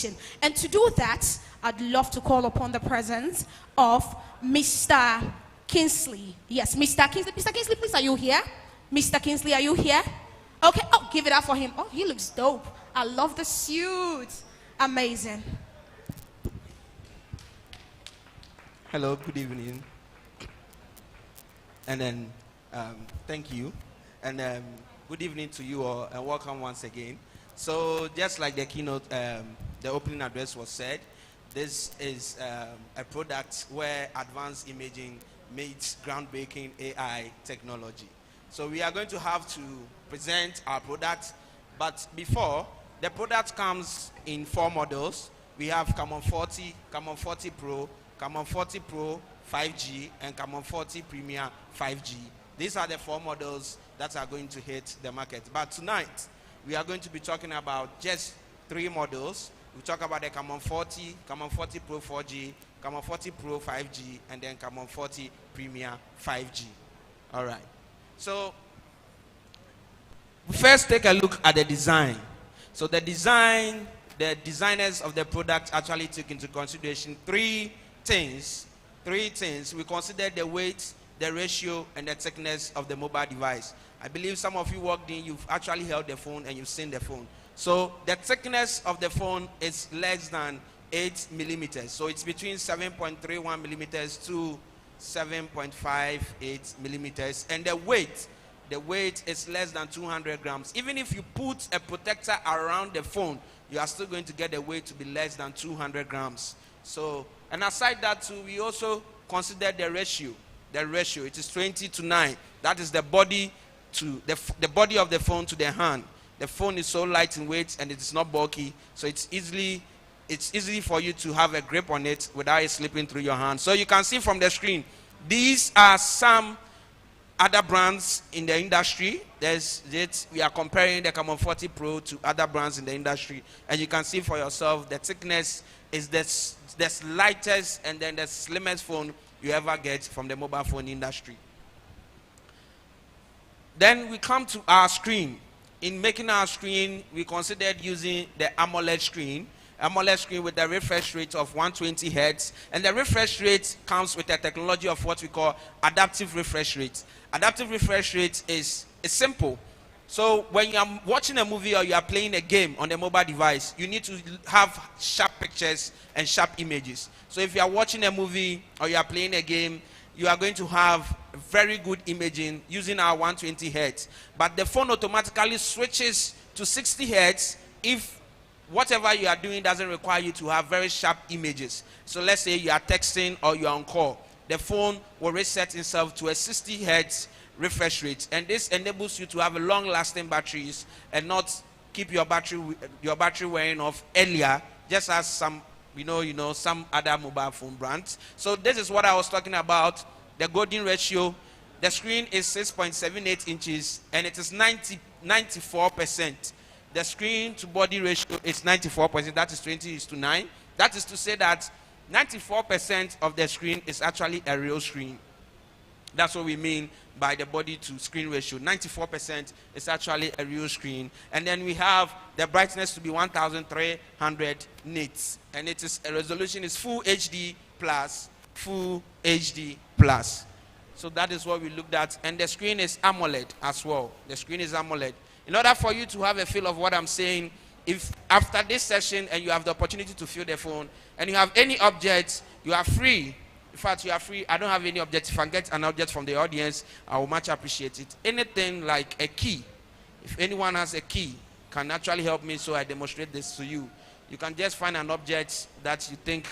And to do that, I'd love to call upon the presence of Mr. Kingsley. Yes, Mr. Kingsley. Mr. Kingsley, please, are you here? Mr. Kingsley, are you here? Okay. Oh, give it up for him. Oh, he looks dope. I love the suit. Amazing. Hello, good evening. And then, thank you. And good evening to you all, and welcome once again. So, just like the keynote, the opening address was said, this is a product where advanced imaging meets groundbreaking AI technology. So, we are going to have to present our product, but before, the product comes in 4 models. We have Camon 40, Camon 40 Pro, Camon 40 Pro 5G, and Camon 40 Premier 5G. These are the 4 models that are going to hit the market. But tonight, we are going to be talking about just 3 models. We'll talk about the Camon 40, Camon 40 Pro 4G, Camon 40 Pro 5G, and then Camon 40 Premier 5G. All right. So, first take a look at the design. So the designers of the product actually took into consideration 3 things. 3 things. We considered the weight, the ratio, and the thickness of the mobile device. I believe some of you walked in, you've actually held the phone and you've seen the phone. So the thickness of the phone is less than 8 millimeters. So it's between 7.31 millimeters to 7.58 millimeters. And the weight is less than 200 grams. Even if you put a protector around the phone, you are still going to get the weight to be less than 200 grams. So, and aside that too, we also consider the ratio. The ratio, it is 20:9. That is the body to the body of the phone to the hand. The phone is so light in weight and it is not bulky, so it's easy for you to have a grip on it without it slipping through your hand. So you can see from the screen, these are some other brands in the industry. We are comparing the Camon 40 Pro to other brands in the industry, and you can see for yourself the thickness is the lightest and then the slimmest phone you ever get from the mobile phone industry. Then we come to our screen. In making our screen, we considered using the AMOLED screen with a refresh rate of 120 Hz. And the refresh rate comes with a technology of what we call adaptive refresh rate. Adaptive refresh rate is simple. So when you are watching a movie or you are playing a game on the mobile device, you need to have sharp pictures and sharp images. So if you are watching a movie or you are playing a game, you are going to have very good imaging using our 120 Hz. But the phone automatically switches to 60 Hz if whatever you are doing doesn't require you to have very sharp images. So let's say you are texting or you are on call. The phone will reset itself to a 60 Hz refresh rate. And this enables you to have a long-lasting batteries and not keep your battery wearing off earlier, just as some some other mobile phone brands. So this is what I was talking about, the golden ratio. The screen is 6.78 inches and it is 94%. The screen to body ratio is 94%. That is 20:9. That is to say that 94% of the screen is actually a real screen. That's what we mean by the body to screen ratio. 94% is actually a real screen. And then we have the brightness to be 1300 nits. And it is a resolution is full HD plus, full HD plus. So that is what we looked at. And the screen is AMOLED as well. The screen is AMOLED. In order for you to have a feel of what I'm saying, if after this session and you have the opportunity to feel the phone and you have any objects, you are free. In fact, you are free. I don't have any object. If I get an object from the audience, I will much appreciate it. Anything like a key. If anyone has a key, can actually help me so I demonstrate this to you. You can just find an object that you think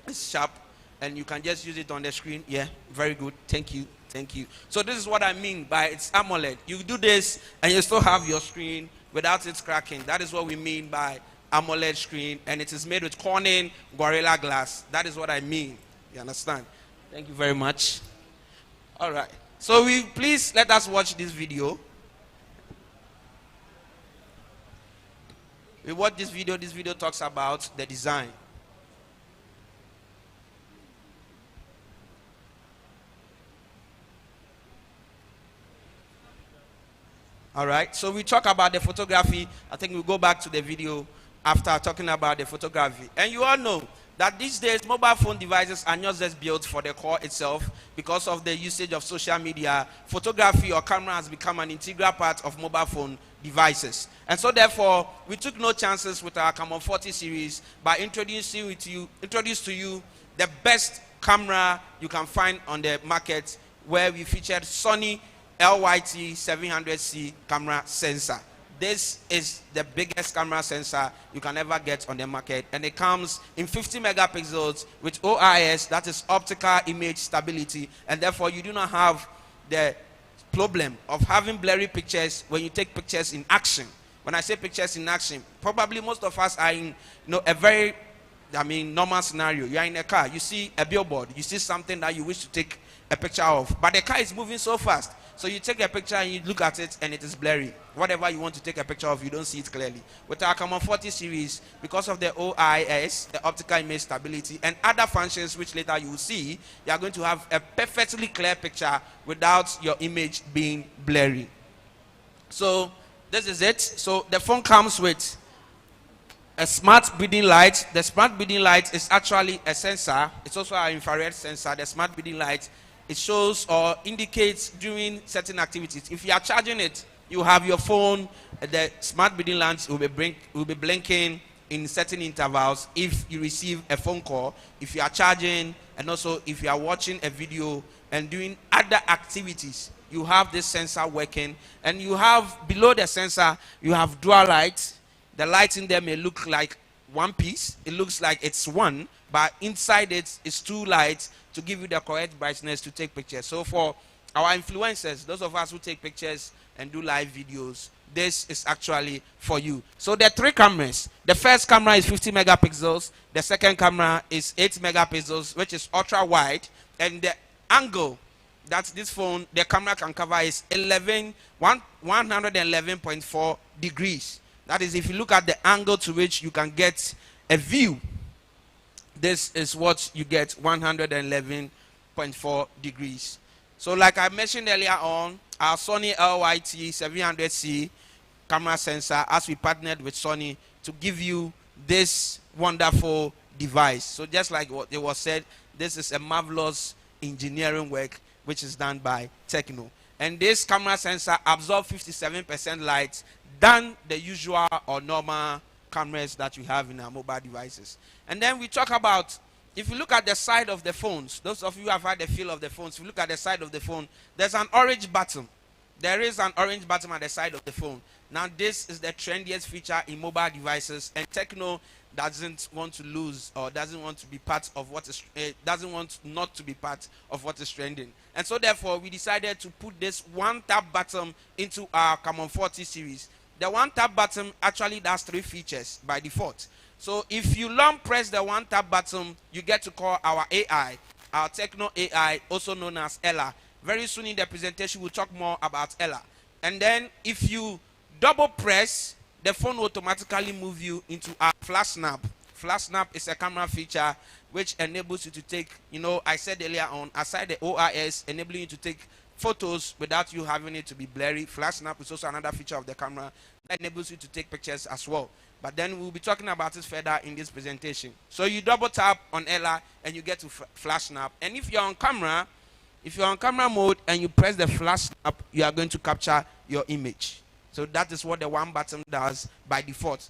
is sharp and you can just use it on the screen. Yeah, very good. Thank you. Thank you. So this is what I mean by it's AMOLED. You do this and you still have your screen without it cracking. That is what we mean by AMOLED screen, and it is made with Corning Gorilla Glass. That is what I mean. You understand? Thank you very much. All right. So please let us watch this video. We watch this video. This video talks about the design. All right. So we talk about the photography. I think we'll go back to the video after talking about the photography. And you all know that these days mobile phone devices are not just built for the core itself. Because of the usage of social media, photography or camera has become an integral part of mobile phone devices. And so therefore, we took no chances with our Camon 40 series by introducing to you the best camera you can find on the market, where we featured Sony LYT 700C camera sensor. This is the biggest camera sensor you can ever get on the market, and it comes in 50 megapixels with OIS, that is optical image stability, and therefore you do not have the problem of having blurry pictures when you take pictures in action. When I say pictures in action, probably most of us are in a very normal scenario. You are in a car, you see a billboard, you see something that you wish to take a picture of, but the car is moving so fast. So you take a picture and you look at it and it is blurry. Whatever you want to take a picture of, you don't see it clearly. With our Camon 40 series, because of the OIS, the optical image stability, and other functions which later you will see, you are going to have a perfectly clear picture without your image being blurry. So this is it. So the phone comes with a smart breathing light. The smart breathing light is actually a sensor. It's also an infrared sensor. The smart breathing light, it shows or indicates during certain activities. If you are charging it, you have your phone, the smart breathing light will be blinking in certain intervals if you receive a phone call, if you are charging, and also if you are watching a video and doing other activities. You have this sensor working, and you have below the sensor, you have dual lights. The light in there may look like one piece. It looks like it's one, but inside it is two lights to give you the correct brightness to take pictures. So for our influencers, those of us who take pictures and do live videos, this is actually for you. So there are three cameras. The first camera is 50 megapixels. The second camera is 8 megapixels, which is ultra wide. And the angle that this phone, the camera can cover is 111.4 degrees. That is, if you look at the angle to which you can get a view, this is what you get, 111.4 degrees. So like I mentioned earlier on, our Sony LYT 700C camera sensor, as we partnered with Sony to give you this wonderful device. So just like what it was said, this is a marvelous engineering work which is done by Techno. And this camera sensor absorbs 57% light than the usual or normal cameras that we have in our mobile devices. And then we talk about, if you look at the side of the phones, those of you who have had the feel of the phones, if you look at the side of the phone, there's an orange button. There is an orange button at the side of the phone. Now this is the trendiest feature in mobile devices, and Techno doesn't want to lose or doesn't want to be part of what is doesn't want not to be part of what is trending. And so therefore we decided to put this one tap button into our Camon 40 series. The one tap button actually does three features by default. So if you long press the one tap button, you get to call our AI, our Techno AI, also known as Ella. Very soon in the presentation we'll talk more about Ella. And then if you double press, the phone will automatically move you into our flash snap. Flash snap is a camera feature which enables you to take, I said earlier on, aside the OIS, enabling you to take photos without you having it to be blurry. Flash snap is also another feature of the camera that enables you to take pictures as well. But then we'll be talking about it further in this presentation. So you double tap on Ella and you get to flash snap. And if you're on camera mode and you press the flash snap, you are going to capture your image. So that is what the one button does by default.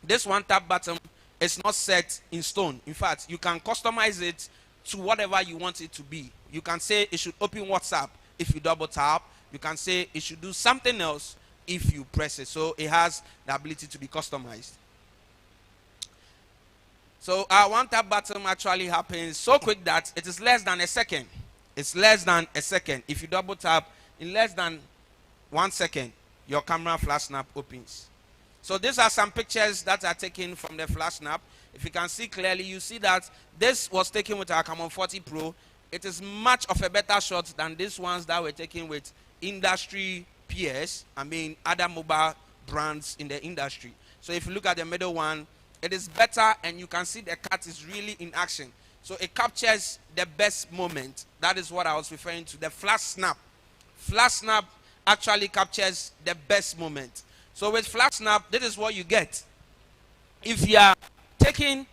This one tap button is not set in stone. In fact, you can customize it to whatever you want it to be. You can say it should open WhatsApp if you double tap. You can say it should do something else if you press it. So it has the ability to be customized. So our one tap button actually happens so quick that it is less than a second. It's less than a second. If you double tap, in less than 1 second, your camera flash snap opens. So these are some pictures that are taken from the flash snap. If you can see clearly, you see that this was taken with our Camon 40 Pro. It is much of a better shot than these ones that were taken with industry peers, other mobile brands in the industry. So if you look at the middle one, it is better, and you can see the cat is really in action. So it captures the best moment. That is what I was referring to, the flash snap. Flash snap actually captures the best moment. So with flash snap, this is what you get. if you are taking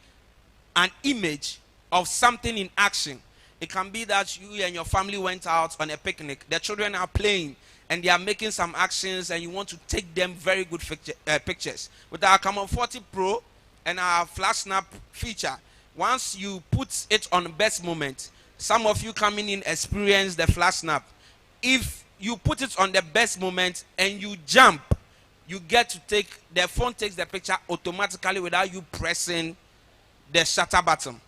an image of something in action, it can be that you and your family went out on a picnic. The children are playing and they are making some actions, and you want to take them very good pictures. With our Camon 40 Pro and our flash snap feature, once you put it on best moment, some of you coming in experience the flash snap. If you put it on the best moment and you jump, you get to take, the phone takes the picture automatically without you pressing the shutter button.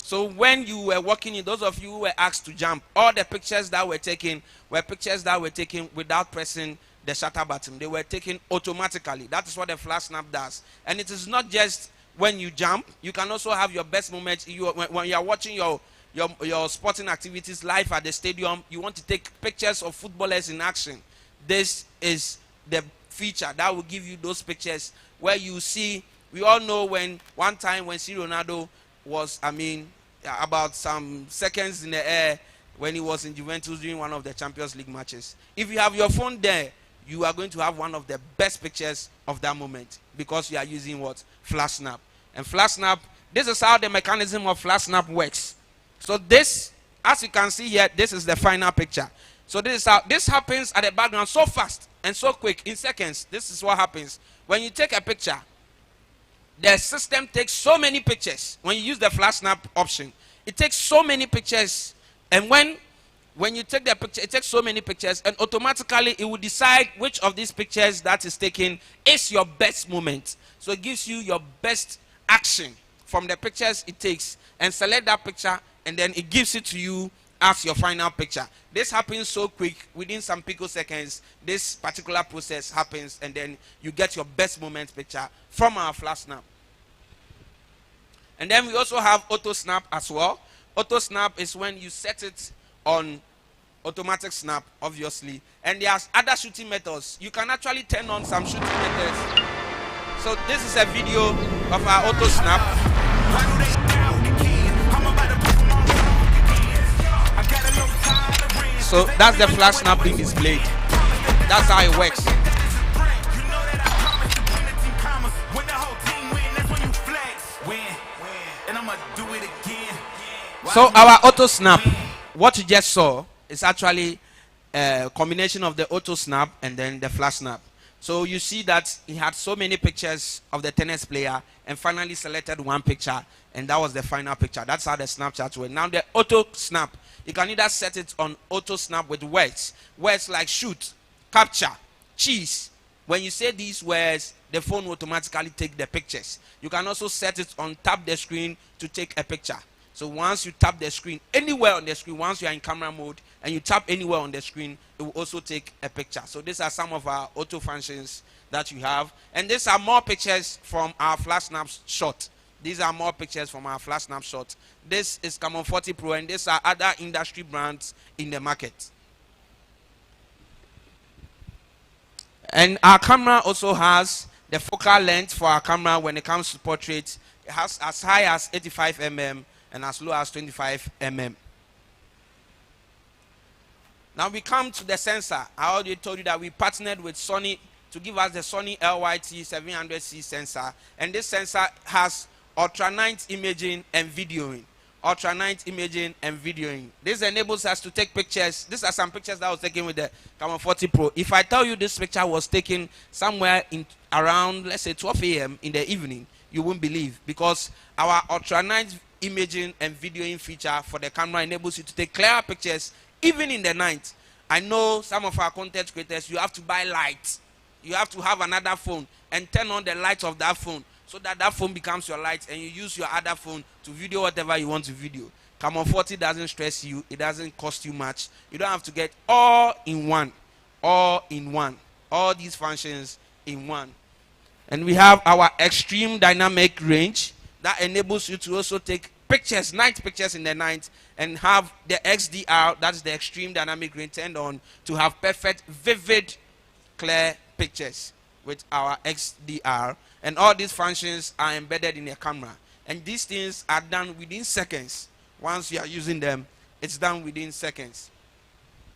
So when you were walking in, those of you who were asked to jump, all the pictures that were taken were pictures that were taken without pressing the shutter button. They were taken automatically. That is what the flash snap does. And it is not just when you jump. You can also have your best moment. When you are watching your sporting activities live at the stadium, you want to take pictures of footballers in action. This is the feature that will give you those pictures where you see. We all know when one time when C. Ronaldo was, about some seconds in the air when he was in Juventus during one of the Champions League matches. If you have your phone there, you are going to have one of the best pictures of that moment because you are using what? Flash snap. And flash snap, this is how the mechanism of flash snap works. So this, as you can see here, this is the final picture. So this is how this happens at the background so fast and so quick in seconds. This is what happens when you take a picture. The system takes so many pictures. When you use the flash snap option, it takes so many pictures, and when you take the picture, it takes so many pictures, and automatically it will decide which of these pictures that is taken is your best moment. So it gives you your best action from the pictures it takes, and select that picture, and then it gives it to you as your final picture. This happens so quick, within some picoseconds. This particular process happens, and then you get your best moment picture from our flash snap. And then we also have auto snap as well. Auto snap is when you set it on automatic snap, obviously, and there's other shooting methods. You can actually turn on some shooting methods. So this is a video of our auto snap. So that's the flash snap being displayed. That's how it works. So our auto snap, what you just saw, is actually a combination of the auto snap and then the flash snap. So you see that he had so many pictures of the tennis player and finally selected one picture, and that was the final picture. That's how the Snapchat works. Now the auto snap, you can either set it on auto snap with words like shoot, capture, cheese. When you say these words, the phone will automatically take the pictures. You can also set it on tap the screen to take a picture. So once you tap the screen, anywhere on the screen, once you are in camera mode and you tap anywhere on the screen, it will also take a picture. So these are some of our auto functions that you have. And these are more pictures from our flash snapshot. These are more pictures from our flash snapshot. This is Camon 40 Pro, and these are other industry brands in the market. And our camera also has the focal length for our camera when it comes to portrait. It has as high as 85 mm and as low as 25 mm. Now we come to the sensor. I already told you that we partnered with Sony to give us the Sony LYT 700C sensor. And this sensor has ultra night imaging and videoing. Ultra night imaging and videoing. This enables us to take pictures. These are some pictures that I was taken with the Camon 40 Pro. If I tell you this picture was taken somewhere in around, let's say 12 a.m. in the evening, you won't believe, because our ultra night imaging and videoing feature for the camera enables you to take clearer pictures even in the night. I know some of our content creators, you have to buy lights. You have to have another phone and turn on the lights of that phone so that that phone becomes your light, and you use your other phone to video whatever you want to video. Camon 40 doesn't stress you. It doesn't cost you much. You don't have to get all in one. All in one. All these functions in one. And we have our extreme dynamic range that enables you to also take pictures, night pictures in the night, and have the XDR, that's the extreme dynamic range, turned on to have perfect, vivid, clear pictures with our XDR. And all these functions are embedded in the camera. And these things are done within seconds. Once you are using them, it's done within seconds.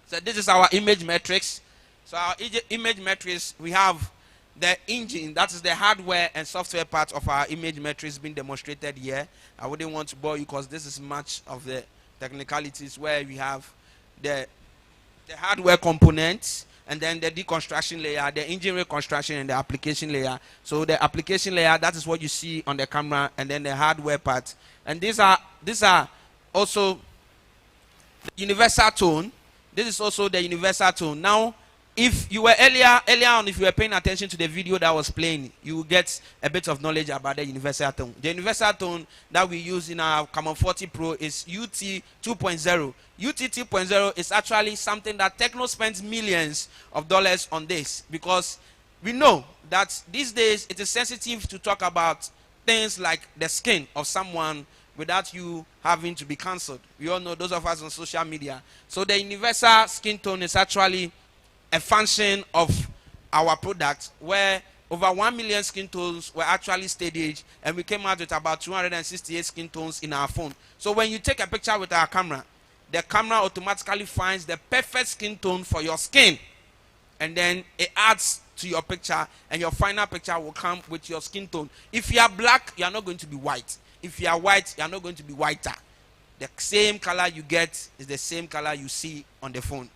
So this is our image metrics. So our image metrics, we have the engine, that is the hardware and software part of our image metrics being demonstrated here. I wouldn't want to bore you because this is much of the technicalities where we have the hardware components, and then the deconstruction layer, the engine reconstruction, and the application layer. So the application layer, that is what you see on the camera, and then the hardware part. And these are also the universal tone. This is also the universal tone. Now, if you were earlier on, if you were paying attention to the video that was playing, you will get a bit of knowledge about the universal tone. The universal tone that we use in our Common 40 Pro is UT 2.0. UT 2.0 is actually something that Techno spends millions of dollars on this, because we know that these days it is sensitive to talk about things like the skin of someone without you having to be cancelled. We all know, those of us on social media. So the universal skin tone is actually a function of our product, where over 1 million skin tones were actually staged, and we came out with about 268 skin tones in our phone. So when you take a picture with our camera, the camera automatically finds the perfect skin tone for your skin, and then it adds to your picture, and your final picture will come with your skin tone. If you are black, you are not going to be white. If you are white, you are not going to be whiter. The same color you get is the same color you see on the phone.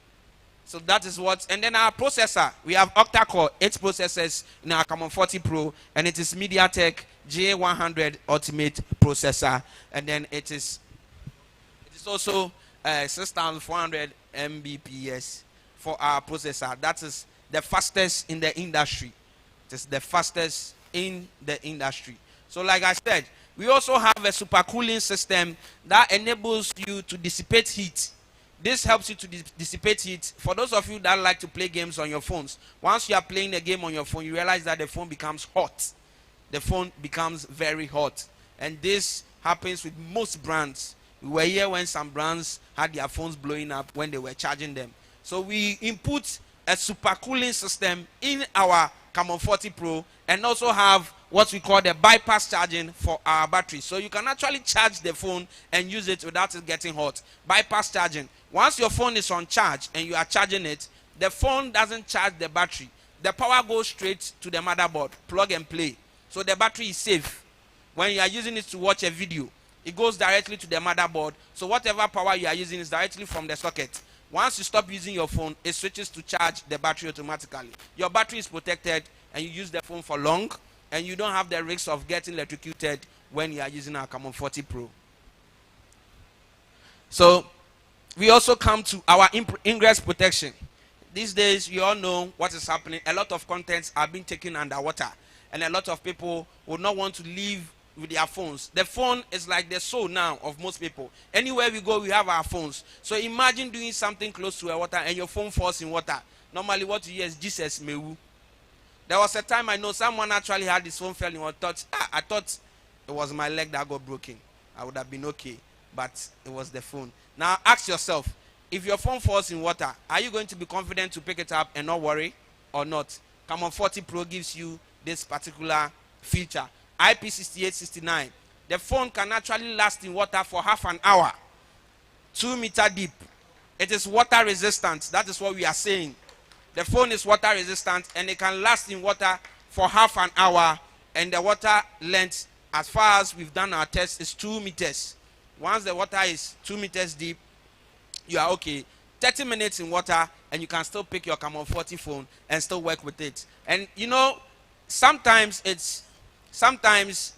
So that is what. And then our processor, we have octa-core 8 processors in our Common 40 Pro, and it is MediaTek J100 Ultimate processor, and then it is also 6400 Mbps for our processor. That is the fastest in the industry. It is the fastest in the industry. So like I said, we also have a supercooling system that enables you to dissipate heat. This helps you to dissipate heat. For those of you that like to play games on your phones, once you are playing a game on your phone, you realize that the phone becomes hot. The phone becomes very hot. And this happens with most brands. We were here when some brands had their phones blowing up when they were charging them. So we input a supercooling system in our Common 40 Pro, and also have what we call the bypass charging for our battery. So you can actually charge the phone and use it without it getting hot. Bypass charging. Once your phone is on charge and you are charging it, the phone doesn't charge the battery. The power goes straight to the motherboard, plug and play. So the battery is safe. When you are using it to watch a video, it goes directly to the motherboard. So whatever power you are using is directly from the socket. Once you stop using your phone, it switches to charge the battery automatically. Your battery is protected, and you use the phone for long, and you don't have the risk of getting electrocuted when you are using our Common 40 Pro. So we also come to our ingress protection. These days, you all know what is happening. A lot of contents are being taken underwater, and a lot of people would not want to leave with their phones. The phone is like the soul now of most people. Anywhere we go, we have our phones. So imagine doing something close to a water and your phone falls in water. Normally what you hear is Jesus mewu. There was a time I know someone actually had his phone fell in water. I thought it was my leg that got broken. I would have been okay, but it was the phone. Now ask yourself, if your phone falls in water, are you going to be confident to pick it up and not worry or not? Common 40 Pro gives you this particular feature. IP6869. The phone can actually last in water for half an hour. 2 meter deep. It is water resistant. That is what we are saying. The phone is water resistant, and it can last in water for half an hour. And the water length, as far as we've done our test, is 2 meters. Once the water is 2 meters deep, you are okay. 30 minutes in water, and you can still pick your Common 40 phone and still work with it. And you know, sometimes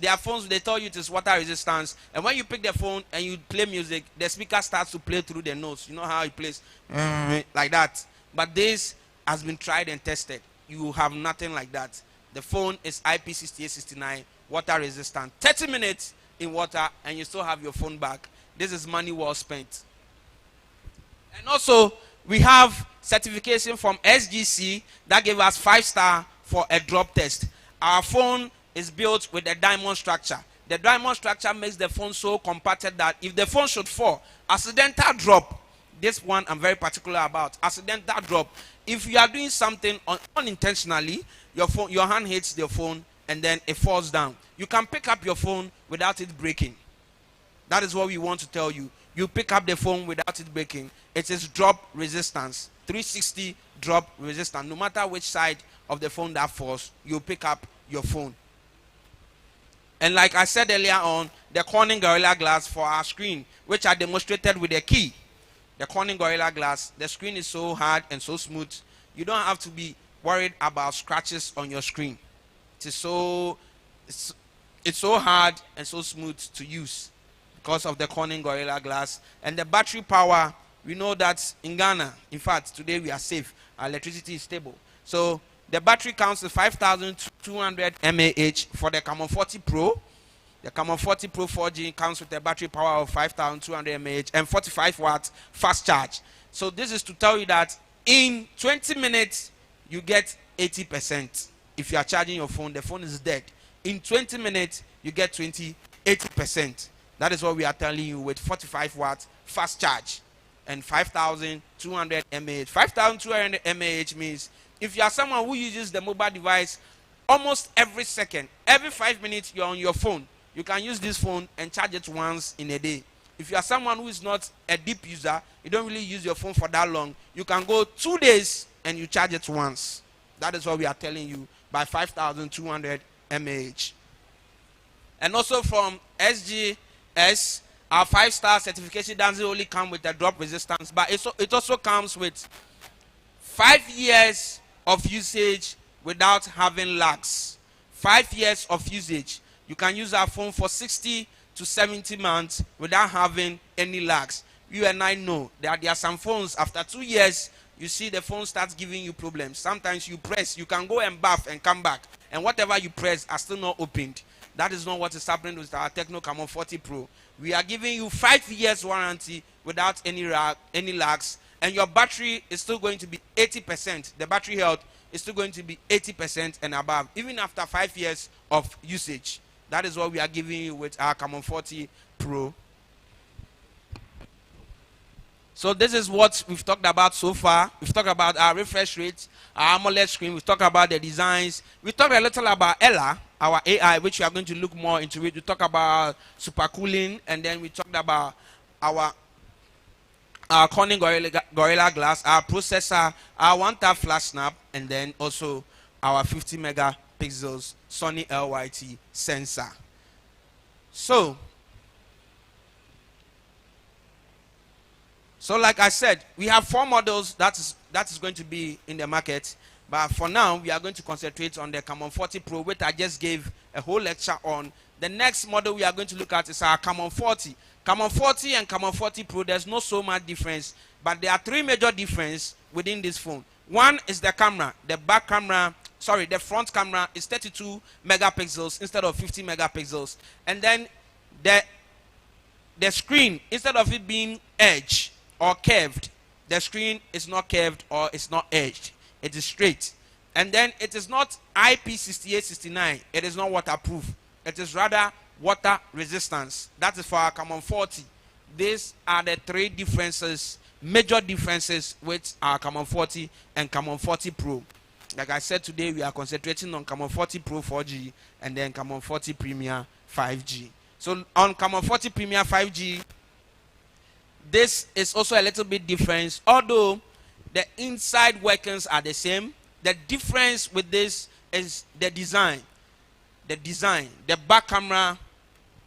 there are phones, they tell you it is water resistance, and when you pick the phone and you play music, the speaker starts to play through the notes. You know how it plays like that. But this has been tried and tested. You have nothing like that. The phone is IP6869, water resistant. 30 minutes in water and you still have your phone back. This is money well spent. And also, we have certification from SGC that gave us 5-star for a drop test. Our phone is built with a diamond structure. The diamond structure makes the phone so compacted that if the phone should fall, accidental drop, this one I'm very particular about, accidental drop. If you are doing something unintentionally, your hand hits the phone and then it falls down. You can pick up your phone without it breaking. That is what we want to tell you. You pick up the phone without it breaking. It is drop resistance, 360 drop resistance. No matter which side of the phone that falls, you pick up your phone. And like I said earlier on, the Corning Gorilla Glass for our screen, which I demonstrated with a key. The Corning Gorilla Glass, the screen is so hard and so smooth, you don't have to be worried about scratches on your screen. It's so hard and so smooth to use because of the Corning Gorilla Glass. And the battery power, we know that in Ghana, in fact, today we are safe. Our electricity is stable. So the battery counts to 5,200 mAh for the Camon 40 Pro. The Camon 40 Pro 4G comes with a battery power of 5,200 mAh and 45 watts fast charge. So this is to tell you that in 20 minutes, you get 80%. If you are charging your phone, the phone is dead. In 20 minutes, you get 80%. That is what we are telling you with 45 watts fast charge and 5,200 mAh. 5,200 mAh means if you are someone who uses the mobile device almost every second, every 5 minutes you're on your phone, you can use this phone and charge it once in a day. If you are someone who is not a deep user, you don't really use your phone for that long, you can go 2 days and you charge it once. That is what we are telling you by 5,200 mAh. And also from SGS, our 5-star certification doesn't only come with a drop resistance, but it also comes with 5 years of usage without having lags. 5 years of usage. You can use our phone for 60 to 70 months without having any lags. You and I know that there are some phones, after 2 years, you see the phone starts giving you problems. Sometimes you press, you can go and bath and come back, and whatever you press are still not opened. That is not what is happening with our Tecno Camon 40 Pro. We are giving you 5 years warranty without any lags, and your battery is still going to be 80%. The battery health is still going to be 80% and above, even after 5 years of usage. That is what we are giving you with our Camon 40 Pro. So this is what we've talked about so far. We've talked about our refresh rate, our AMOLED screen. We've talked about the designs. We talked a little about Ella, our AI, which we are going to look more into it. We talked about supercooling, and then we talked about our Corning Gorilla Glass, our processor, our 1-tap flash snap, and then also our 50 megapixels Sony LYT sensor. So like I said, we have 4 models that is going to be in the market. But for now, we are going to concentrate on the Camon 40 Pro, which I just gave a whole lecture on. The next model we are going to look at is our Camon 40. Camon 40 and Camon 40 Pro, there's not so much difference, but there are 3 major differences within this phone. One is the camera. The front camera is 32 megapixels instead of 50 megapixels. And then the screen, instead of it being edged or curved, the screen is not curved or it's not edged. It is straight. And then it is not IP6869. It is not waterproof. It is rather water resistance. That is for our Camon 40. These are the 3 differences, major differences with our Camon 40 and Camon 40 Pro. Like I said, today we are concentrating on Camon 40 Pro 4G and then Camon 40 Premier 5G. So on Camon 40 Premier 5G, this is also a little bit different. Although the inside workings are the same, the difference with this is the design. The back camera,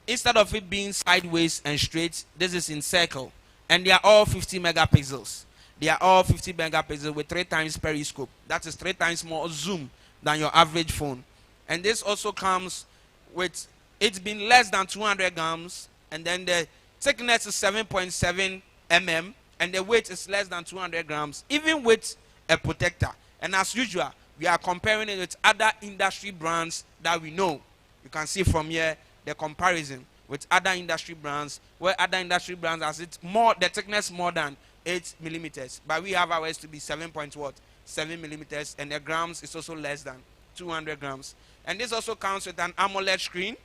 instead of it being sideways and straight, this is in circle. And they are all 50 megapixels. They are all 50 megapixels with 3 times periscope. That is 3 times more zoom than your average phone. And this also comes with it being less than 200 grams. And then the thickness is 7.7 mm. And the weight is less than 200 grams, even with a protector. And as usual, we are comparing it with other industry brands that we know. You can see from here the comparison with other industry brands, where other industry brands has the thickness more than 8 millimeters, but we have ours to be 7 millimeters, and the grams is also less than 200 grams. And this also comes with an AMOLED screen,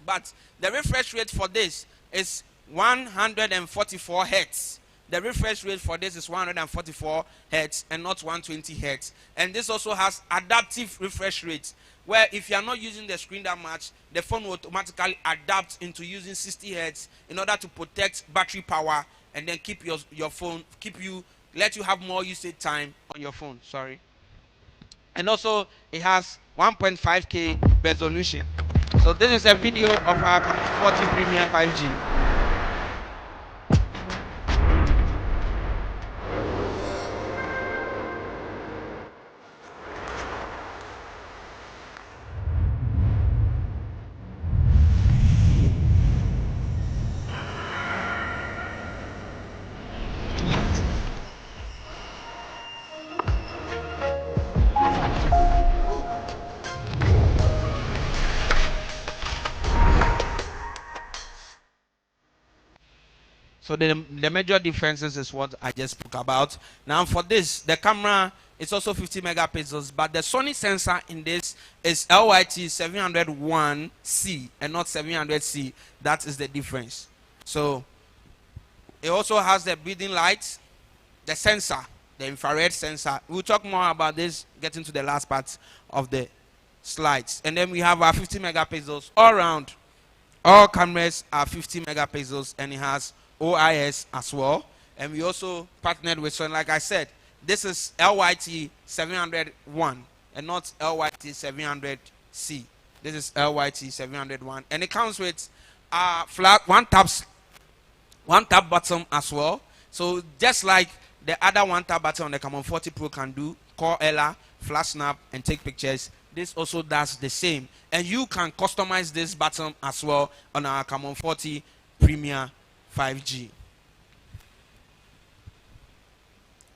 but the refresh rate for this is 144 hertz. The refresh rate for this is 144 hertz and not 120 hertz. And this also has adaptive refresh rate, where if you are not using the screen that much, the phone will automatically adapt into using 60 hertz in order to protect battery power and then keep your phone, let you have more usage time on your phone. Sorry. and also it has 1.5K resolution. So this is a video of our 40 Premier 5G. So the major differences is what I just spoke about. Now for this, the camera is also 50 megapixels, but the Sony sensor in this is LYT 701C and not 700C. That is the difference. So it also has the breathing light, the sensor, the infrared sensor. We'll talk more about this getting to the last part of the slides. And then we have our 50 megapixels all around. All cameras are 50 megapixels and it has OIS as well. And we also partnered with Sony. Like I said, this is LYT 701 and not LYT 700C. This is LYT 701. And it comes with flat one tap button as well. So just like the other one tap button on the Camon 40 Pro can do, call Ella, flash snap, and take pictures, this also does the same. And you can customize this button as well on our Camon 40 Premier 5G.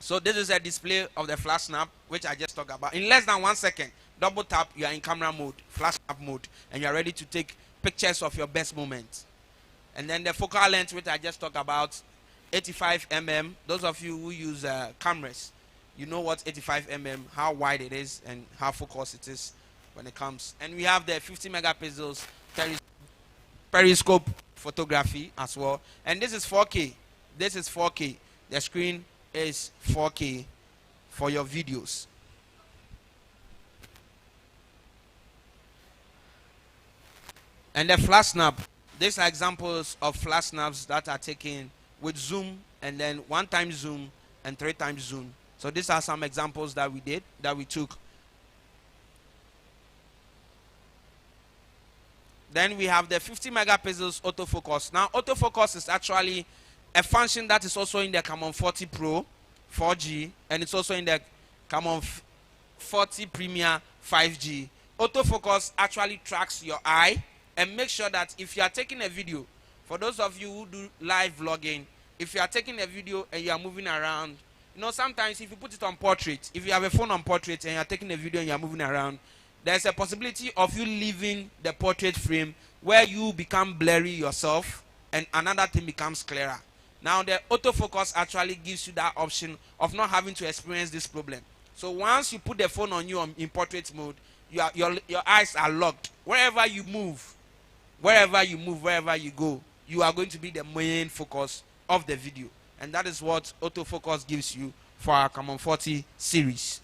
So this is a display of the flash snap, which I just talked about. In less than 1 second, double tap, you are in camera mode, flash snap mode, and you are ready to take pictures of your best moments. And then the focal length, which I just talked about, 85 mm. Those of you who use cameras, you know what 85 mm, how wide it is, and how focused it is when it comes. And we have the 50 megapixels periscope photography as well. And this is 4K. This is 4K. The screen is 4K for your videos. And the flash snap. These are examples of flash snaps that are taken with zoom and then 1x zoom and 3x zoom. So these are some examples that we took. Then we have the 50 megapixels autofocus. Now autofocus is actually a function that is also in the Camon 40 Pro 4G, and it's also in the Camon 40 Premier 5G. Autofocus actually tracks your eye and make sure that if you are taking a video, for those of you who do live vlogging, if you are taking a video and you are moving around, you know, sometimes if you put it on portrait, if you have a phone on portrait and you are taking a video and you are moving around, there's a possibility of you leaving the portrait frame where you become blurry yourself and another thing becomes clearer. Now the autofocus actually gives you that option of not having to experience this problem. So once you put the phone on you in portrait mode, your eyes are locked. Wherever you move, wherever you go, you are going to be the main focus of the video. And that is what autofocus gives you for our Camon 40 series.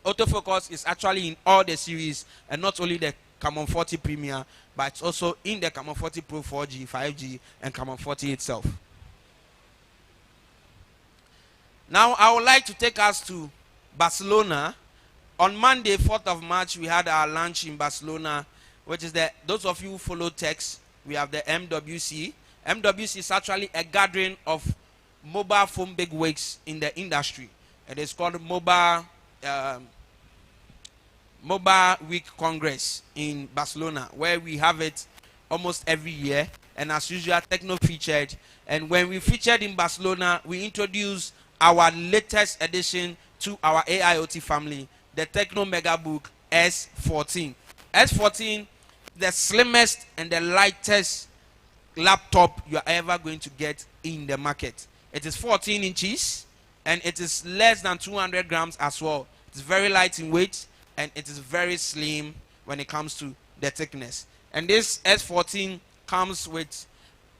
Autofocus is actually in all the series and not only the Camon 40 Premier, but it's also in the Camon 40 Pro 4G, 5G, and Camon 40 itself. Now I would like to take us to Barcelona. On Monday, 4th of March, we had our launch in Barcelona, which is those of you who follow text, we have the MWC. MWC is actually a gathering of mobile phone bigwigs in the industry. It is called Mobile Week Congress in Barcelona, where we have it almost every year. And as usual, Techno featured. And when we featured in Barcelona, we introduced our latest addition to our AIoT family, the Techno Megabook S14. S14, the slimmest and the lightest laptop you are ever going to get in the market. It is 14 inches and it is less than 200 grams as well. It's very light in weight and it is very slim when it comes to the thickness. And this S14 comes with,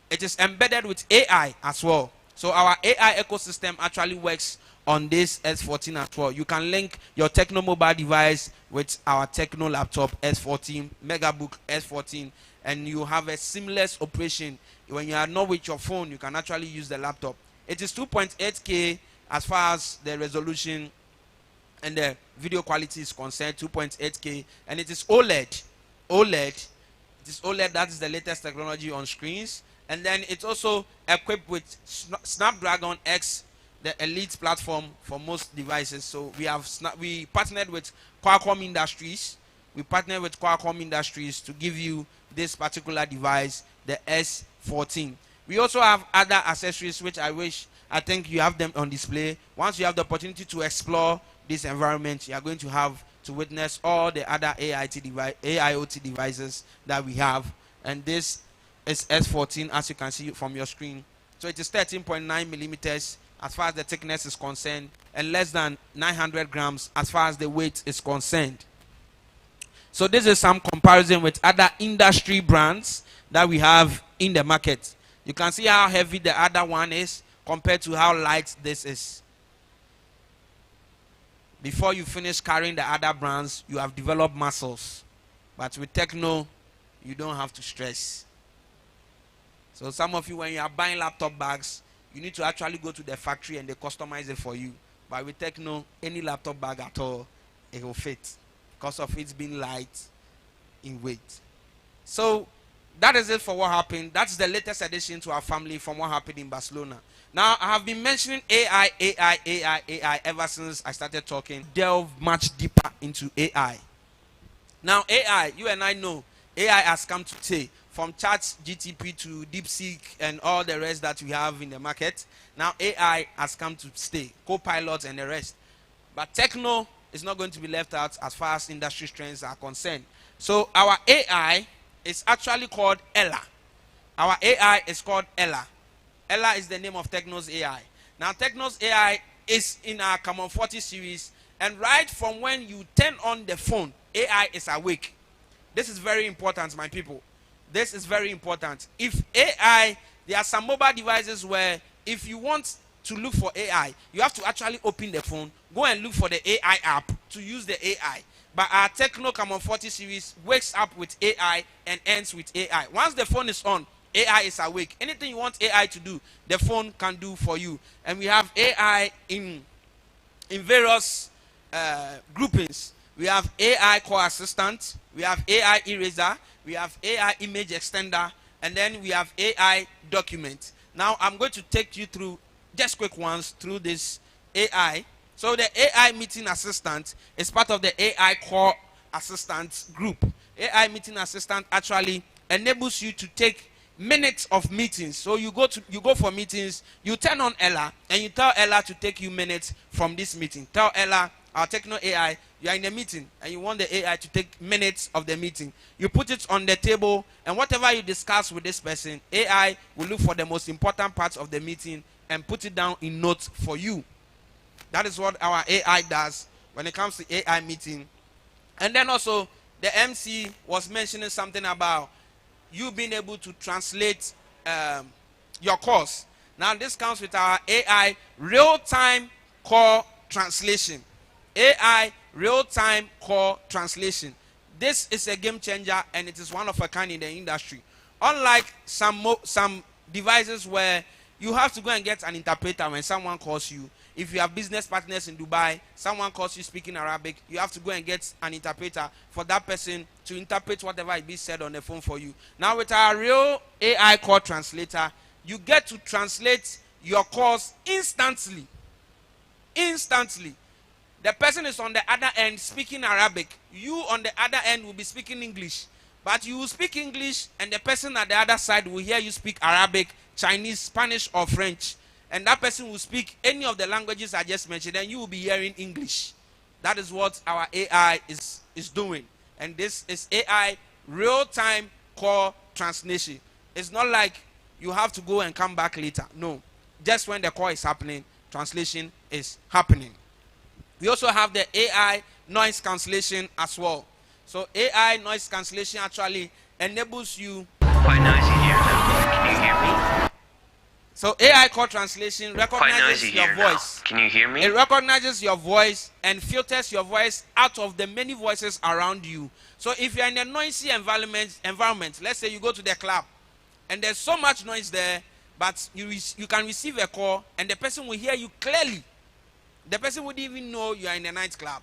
it is embedded with AI as well. So our AI ecosystem actually works on this S14 as well. You can link your Techno mobile device with our Techno laptop S14, Megabook S14, and you have a seamless operation. When you are not with your phone, you can actually use the laptop. It is 2.8K as far as the resolution, and the video quality is concerned, 2.8K, and it is OLED. OLED. It is OLED. That is the latest technology on screens, and then it's also equipped with Snapdragon X, the elite platform for most devices. So we partnered with Qualcomm Industries. We partnered with Qualcomm Industries to give you this particular device, the S14. We also have other accessories which I think you have them on display. Once you have the opportunity to explore this environment, you are going to have to witness all the other AIoT devices that we have. And this is S14, as you can see from your screen. So it is 13.9 millimeters as far as the thickness is concerned, and less than 900 grams as far as the weight is concerned. So this is some comparison with other industry brands that we have in the market. You can see how heavy the other one is compared to how light this is. Before you finish carrying the other brands, you have developed muscles. But with Techno, you don't have to stress. So some of you, when you are buying laptop bags, you need to actually go to the factory and they customize it for you. But with Techno, any laptop bag at all, it will fit because of it being light in weight. So that is it for what happened. That's the latest addition to our family from what happened in Barcelona. Now, I have been mentioning AI ever since I started talking. Delve much deeper into AI. Now, AI, you and I know, AI has come to stay. From ChatGPT to DeepSeek and all the rest that we have in the market. Now, AI has come to stay. Copilot and the rest. But Techno is not going to be left out as far as industry trends are concerned. So, our AI is actually called Ella. Our AI is called Ella. Ella is the name of Techno's AI. Now, Techno's AI is in our Common 40 series, and right from when you turn on the phone, AI is awake. This is very important, my people. This is very important. If AI, there are some mobile devices where if you want to look for AI, you have to actually open the phone, go and look for the AI app to use the AI. But our Techno Common 40 series wakes up with AI and ends with AI. Once the phone is on, AI is awake. Anything you want AI to do, the phone can do for you. And we have AI in various groupings. We have AI Core Assistant, we have AI Eraser, we have AI Image Extender, and then we have AI Document. Now, I'm going to take you through just quick ones through this AI. So, the AI Meeting Assistant is part of the AI Core Assistant group. AI Meeting Assistant actually enables you to take minutes of meetings. So, you go for meetings, you turn on Ella, and you tell Ella to take you minutes from this meeting. Tell Ella, our Techno AI, you are in a meeting and you want the AI to take minutes of the meeting. You put it on the table, and whatever you discuss with this person, AI will look for the most important parts of the meeting and put it down in notes for you. That is what our AI does when it comes to AI meeting. And then also, the MC was mentioning something about you being able to translate your course. Now, this comes with our AI real-time call translation. AI real-time call translation. This is a game changer, and it is one of a kind in the industry. Unlike some devices where you have to go and get an interpreter when someone calls you. If you have business partners in Dubai, someone calls you speaking Arabic, you have to go and get an interpreter for that person to interpret whatever is being said on the phone for you. Now, with our real AI call translator, you get to translate your calls instantly. Instantly. The person is on the other end speaking Arabic. You on the other end will be speaking English. But you will speak English, and the person at the other side will hear you speak Arabic, Chinese, Spanish, or French. And that person will speak any of the languages I just mentioned, and you will be hearing English. That is what our AI is doing. And this is AI real-time call translation. It's not like you have to go and come back later. No. Just when the call is happening, translation is happening. We also have the AI noise cancellation as well. So AI noise cancellation actually enables you. Quite noisy here now. Can you hear me? So AI call translation recognizes your voice. Can you hear me? It recognizes your voice and filters your voice out of the many voices around you. So if you're in a noisy environment, let's say you go to the club and there's so much noise there, but you can receive a call and the person will hear you clearly. The person wouldn't even know you are in a nightclub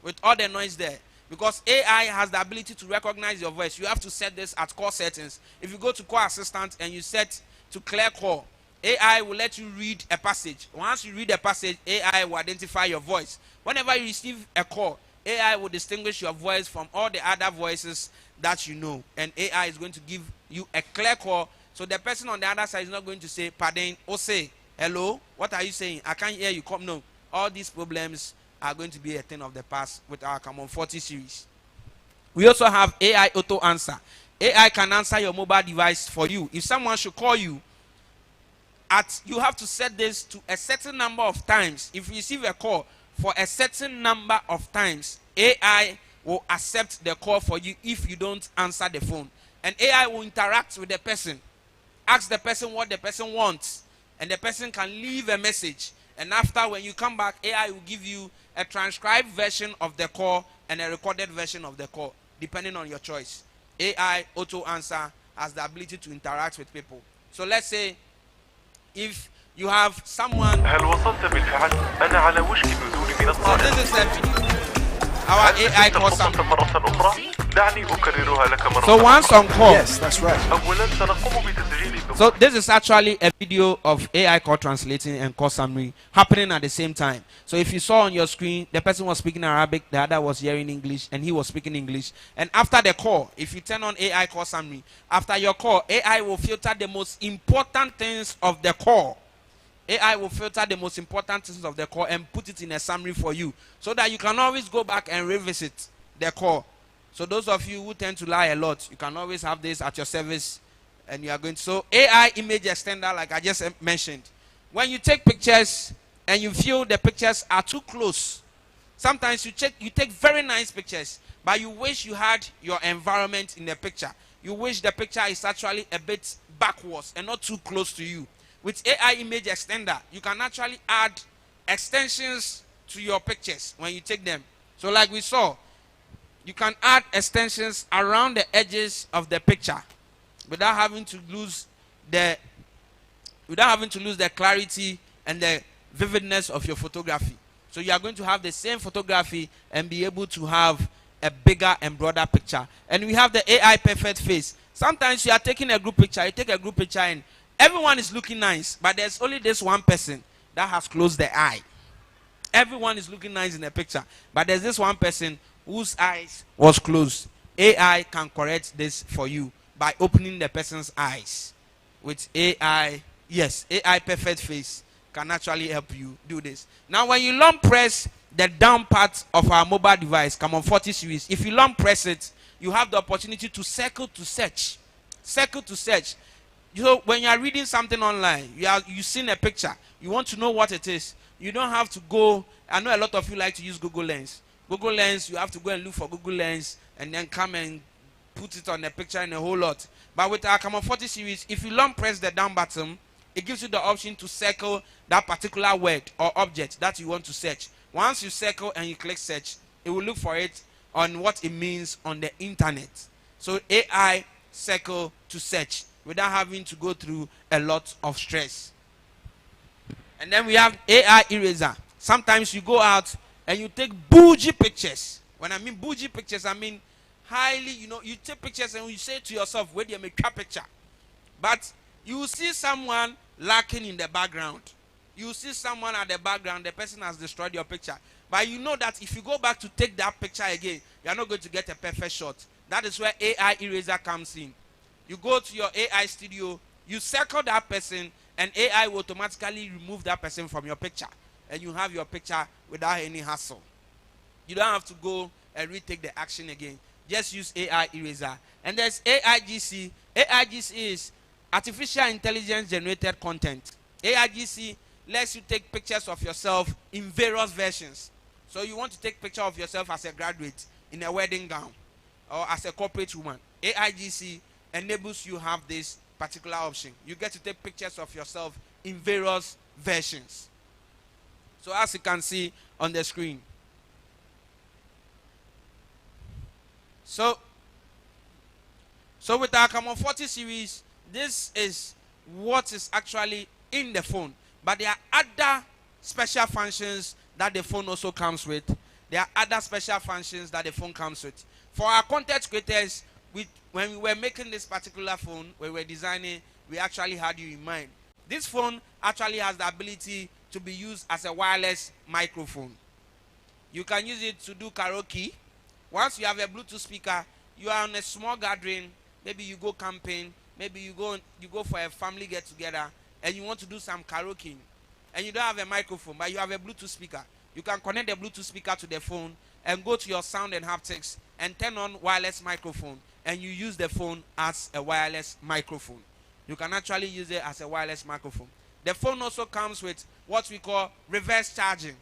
with all the noise there. Because AI has the ability to recognize your voice. You have to set this at call settings. If you go to call assistant and you set to clear call, AI will let you read a passage. Once you read a passage, AI will identify your voice. Whenever you receive a call, AI will distinguish your voice from all the other voices that you know. And AI is going to give you a clear call. So the person on the other side is not going to say, pardon, or say, hello, what are you saying? I can't hear you. Come, no. All these problems are going to be a thing of the past with our Common 40 series. We also have AI auto answer. AI can answer your mobile device for you. If someone should call you, you have to set this to a certain number of times. If you receive a call for a certain number of times, AI will accept the call for you if you don't answer the phone. And AI will interact with the person, ask the person what the person wants, and the person can leave a message. And after, when you come back, AI will give you a transcribed version of the call and a recorded version of the call, depending on your choice. AI auto answer has the ability to interact with people. So let's say if you have someone. هل وصلت بالفعل؟ أنا على وشك النزول من So this is a video. Our AI call something. مرة أخرى؟ دعني أكررها لك مرة. So once on call. Yes, that's right. أولاً سنقوم بتسجيل. So this is actually a video of AI call translating and call summary happening at the same time. So if you saw on your screen, the person was speaking Arabic, the other was hearing English, and he was speaking English. And after the call, if you turn on AI call summary, after your call, AI will filter the most important things of the call. AI will filter the most important things of the call and put it in a summary for you, so that you can always go back and revisit the call. So those of you who tend to lie a lot, you can always have this at your service. And you are going to, so AI image extender, like I just mentioned, when you take pictures and you feel the pictures are too close, sometimes you take very nice pictures, but you wish you had your environment in the picture. You wish the picture is actually a bit backwards and not too close to you. With AI image extender, you can actually add extensions to your pictures when you take them. So like we saw, you can add extensions around the edges of the picture without having to lose the clarity and the vividness of your photography. So you are going to have the same photography and be able to have a bigger and broader picture. And we have the AI perfect face. Sometimes you are taking a group picture, you take a group picture and everyone is looking nice, but there's only this one person that has closed the eye. Everyone is looking nice in the picture, but there's this one person whose eyes was closed. AI can correct this for you by opening the person's eyes with AI. Yes, AI perfect face can actually help you do this. Now, when you long press the down part of our mobile device, Common 40 series, if you long press it, you have the opportunity to circle to search. Circle to search. So when you are reading something online, you've seen a picture, you want to know what it is. You don't have to go. I know a lot of you like to use Google Lens. Google Lens, you have to go and look for Google Lens and then come and put it on the picture in a whole lot. But with our Common 40 series, if you long press the down button, it gives you the option to circle that particular word or object that you want to search. Once you circle and you click search, it will look for it on what it means on the internet. So AI circle to search without having to go through a lot of stress. And then we have AI eraser. Sometimes you go out and you take bougie pictures. When I mean bougie pictures, I mean highly, you take pictures and you say to yourself, where do you make a picture? But you see someone lacking in the background. You see someone at the background, the person has destroyed your picture. But you know that if you go back to take that picture again, you are not going to get a perfect shot. That is where AI eraser comes in. You go to your AI studio, you circle that person, and AI will automatically remove that person from your picture. And you have your picture without any hassle. You don't have to go and retake the action again. Just use AI eraser. And there's AIGC. AIGC is artificial intelligence generated content. AIGC lets you take pictures of yourself in various versions. So you want to take picture of yourself as a graduate in a wedding gown or as a corporate woman. AIGC enables you have this particular option. You get to take pictures of yourself in various versions. So as you can see on the screen. So with our Common 40 series, this is what is actually in the phone. But there are other special functions that the phone also comes with. There are other special functions that the phone comes with. For our content creators, when we were making this particular phone, when we were designing, we actually had you in mind. This phone actually has the ability to be used as a wireless microphone. You can use it to do karaoke. Once you have a Bluetooth speaker, you are on a small gathering, maybe you go camping, maybe you go for a family get together, and you want to do some karaoke, and you don't have a microphone, but you have a Bluetooth speaker. You can connect the Bluetooth speaker to the phone and go to your sound and haptics and turn on wireless microphone, and you use the phone as a wireless microphone. You can actually use it as a wireless microphone. The phone also comes with what we call reverse charging.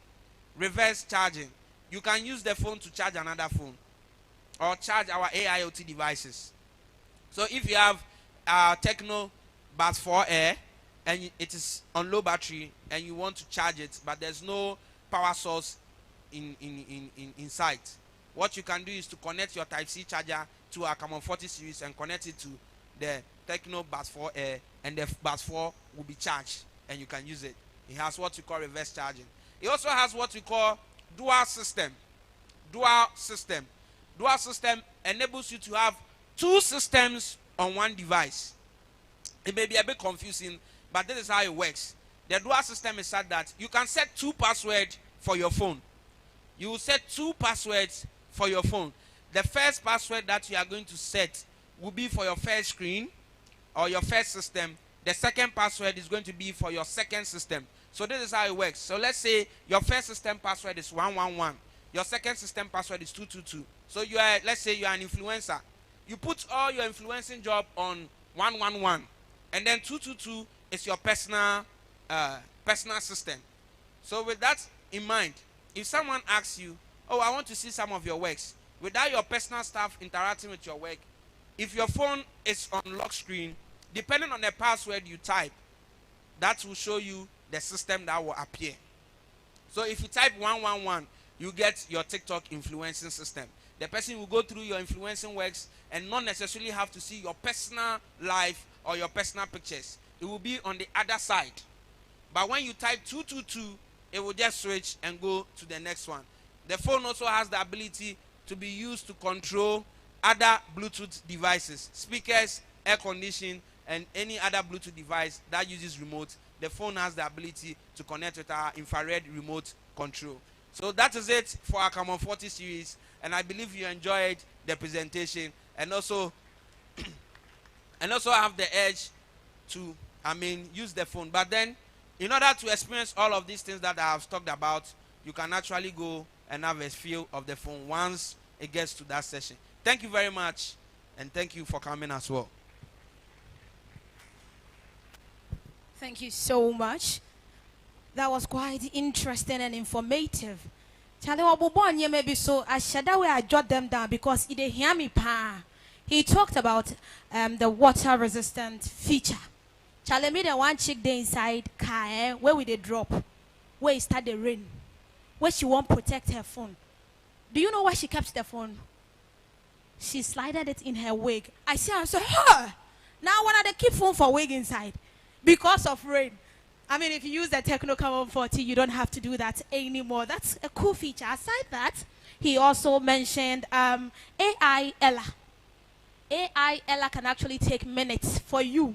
Reverse charging. You can use the phone to charge another phone or charge our AIoT devices. So if you have Techno Bus 4 Air and it is on low battery and you want to charge it, but there's no power source inside, what you can do is to connect your Type-C charger to our Common 40 series and connect it to the Techno Bus 4 Air, and the Bus 4 will be charged and you can use it. It has what we call reverse charging. It also has what we call dual system. Dual system. Dual system enables you to have two systems on one device. It may be a bit confusing, but this is how it works. The dual system is such that you can set two passwords for your phone. You will set two passwords for your phone. The first password that you are going to set will be for your first screen or your first system. The second password is going to be for your second system. So this is how it works. So let's say your first system password is 111. Your second system password is 222. So let's say you are an influencer. You put all your influencing job on 111, and then 222 is your personal system. So with that in mind, if someone asks you, oh, I want to see some of your works, without your personal staff interacting with your work, if your phone is on lock screen, depending on the password you type, that will show you the system that will appear. So if you type 111, you get your TikTok influencing system. The person will go through your influencing works and not necessarily have to see your personal life or your personal pictures. It will be on the other side. But when you type 222, it will just switch and go to the next one. The phone also has the ability to be used to control other Bluetooth devices, speakers, air conditioning, and any other Bluetooth device that uses remote. The phone has the ability to connect with our infrared remote control. So that is it for our Common 40 series, and I believe you enjoyed the presentation, and also have the edge to use the phone. But then, in order to experience all of these things that I have talked about, you can actually go and have a feel of the phone once it gets to that session. Thank you very much, and thank you for coming as well. Thank you so much. That was quite interesting and informative. Charlie Obobonye maybe so I should I jot them down because he didn't hear me pa. He talked about the water resistant feature. Charlie made a one chick there inside car where we they drop, where it start the rain, where she won't protect her phone. Do you know why she kept the phone? She slided it in her wig. I see her say, huh! Now when they keep phone for wig inside because of rain. I mean, if you use the Techno Common 40, you don't have to do that anymore. That's a cool feature. Aside that, he also mentioned AI Ella. AI Ella can actually take minutes for you.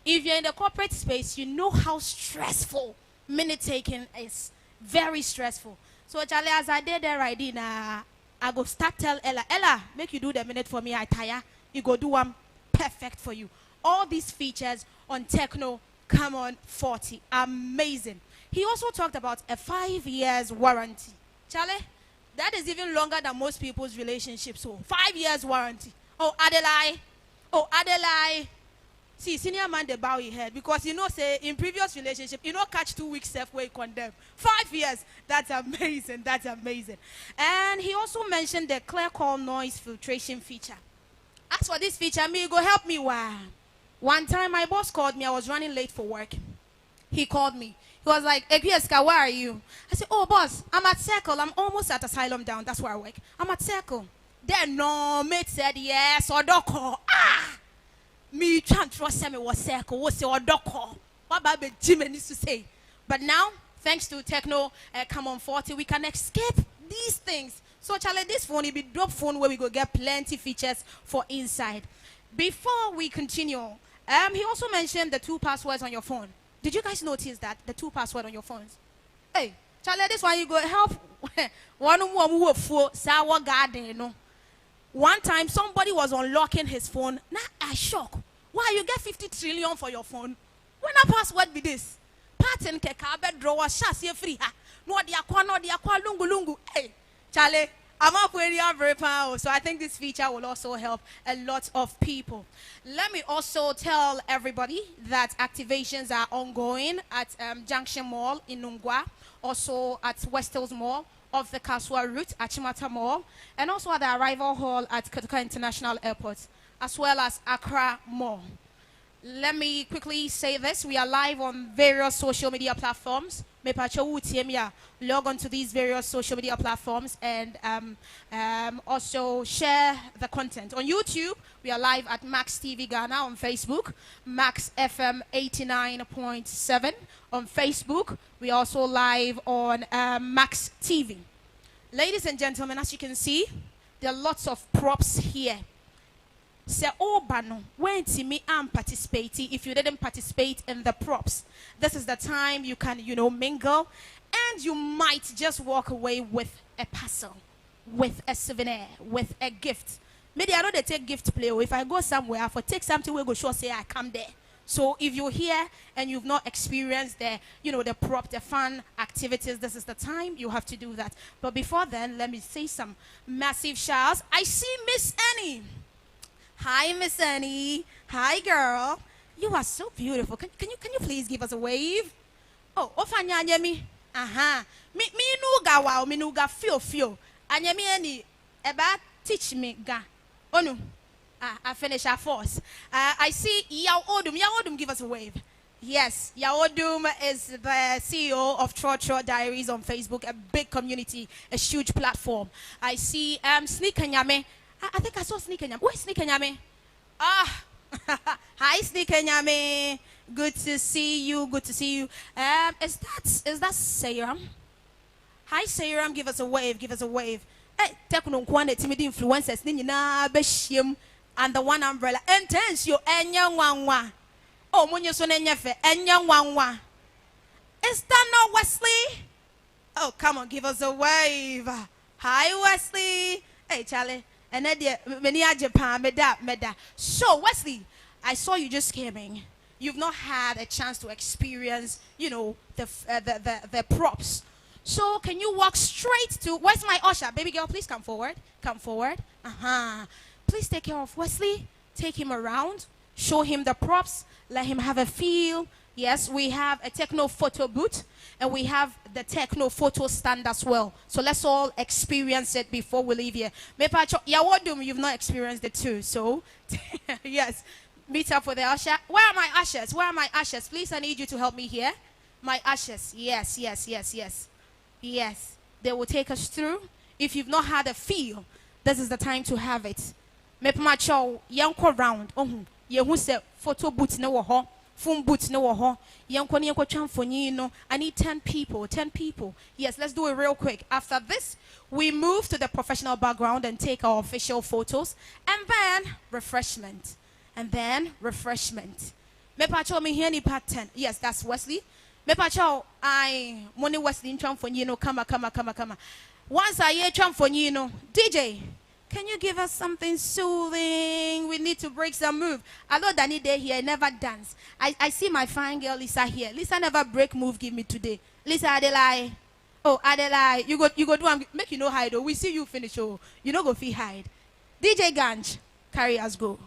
If you're in the corporate space, you know how stressful minute taking is. Very stressful. So, Charlie, as I did there right now, I go start tell Ella, make you do the minute for me. I tire. You go do one perfect for you. All these features on Techno Common 40. Amazing. He also talked about a 5 years warranty. Charlie, that is even longer than most people's relationships. So 5 years warranty. Oh, Adelaide. See, senior man, they bow your head because you know, say in previous relationship, you know, catch 2 weeks self where you condemn. 5 years. That's amazing. That's amazing. And he also mentioned the clear call noise filtration feature. As for this feature, me go help me. Wow. One time my boss called me. I was running late for work. He called me. He was like, Egieska, where are you? I said, oh, boss, I'm at Circle. I'm almost at Asylum Down. That's where I work. I'm at Circle. Then no mate said, yes, or don't call. Ah! Me can't trust him. It was Circle. What's your dog call? What about Jimmy needs to say? But now, thanks to Techno Come on 40, we can escape these things. So Charlie, this phone will be drop phone where we go get plenty features for inside. Before we continue, he also mentioned the 2 passwords on your phone. Did you guys notice that the 2 password on your phones? Hey, Charlie, this one you go help one who for sour garden, you know. One time somebody was unlocking his phone. Now I shock. Why you get 50 trillion for your phone? When a password be this? Pattern ke carpet drawer chassis free ha. No dia kwa lungu lungu. Hey, Charlie, I'm up with you very powerful. So I think this feature will also help a lot of people. Let me also tell everybody that activations are ongoing at Junction Mall in Nungwa, also at West Hills Mall, off the Kaswa route at Chimata Mall, and also at the Arrival Hall at Kotoka International Airport, as well as Accra Mall. Let me quickly say this. We are live on various social media platforms. Log on to these various social media platforms and also share the content. On YouTube, we are live at Max TV Ghana. On Facebook, Max FM 89.7. On Facebook, we are also live on Max TV. Ladies and gentlemen, as you can see, there are lots of props here. Say, oh, Bano, when me am participating, if you didn't participate in the props, this is the time you can, mingle, and you might just walk away with a parcel, with a souvenir, with a gift. Maybe I know they take gift play, or if I go somewhere, I take something, we go show, say I come there. So if you're here and you've not experienced the, the prop, the fun activities, this is the time you have to do that. But before then, let me say some massive shouts. I see Miss Annie. Hi, Miss Annie. Hi, girl. You are so beautiful. Can you please give us a wave? Oh, ofanya anyemi. Aha. Me nuga wow, me nuga fio. Anyemi Annie. Eba teach me ga. Oh no. I finish our force. I see Yao Odum. Yao Odum, give us a wave. Yes, Yao Odum is the CEO of Trotro Diaries on Facebook, a big community, a huge platform. I see Sneak Nyame. I think I saw Sneak Nyame. Where's Sneak Nyame? Ah, hi Sneak Nyame. Good to see you. Good to see you. Is that Sayram? Hi Sayram, give us a wave. Give us a wave. Hey, Tekno Kwane timid influencers. Nina Beshim and the one umbrella. Intense you enya wangwa. Oh, munyo so nenyefe enya wangwa. Is that not Wesley? Oh, come on, give us a wave. Hi Wesley. Hey Charlie. And then Japan, meda. So Wesley, I saw you just came in. You've not had a chance to experience, the props. So can you walk straight to? Where's my usher? Baby girl, please come forward. Come forward. Please take care of Wesley. Take him around. Show him the props. Let him have a feel. Yes, we have a techno photo booth and we have the techno photo stand as well. So let's all experience it before we leave here. Yawadum, you've not experienced it too. So, yes, meet up with the usher. Where are my ushers? Where are my ushers? Please, I need you to help me here. My ushers. Yes. Yes, they will take us through. If you've not had a feel, this is the time to have it. Mepa yanko round. Yehu se photo booth no ho. Phone booth no ho. I need 10 people. 10 people. Yes, let's do it real quick. After this, we move to the professional background and take our official photos. And then refreshment. Mepa me here ni part 10. Yes, that's Wesley. Mepa I money Wesley in for come. Once I hear Trump for DJ, can you give us something soothing? We need to break some move. I know Danny Day here never dance. I see my fine girl Lisa here. Lisa never break move give me today. Lisa Adelaide. Oh Adelaide, you go do make you know hide. Oh, we see you finish. Oh, you know go fee hide. DJ Ganj, carry us go.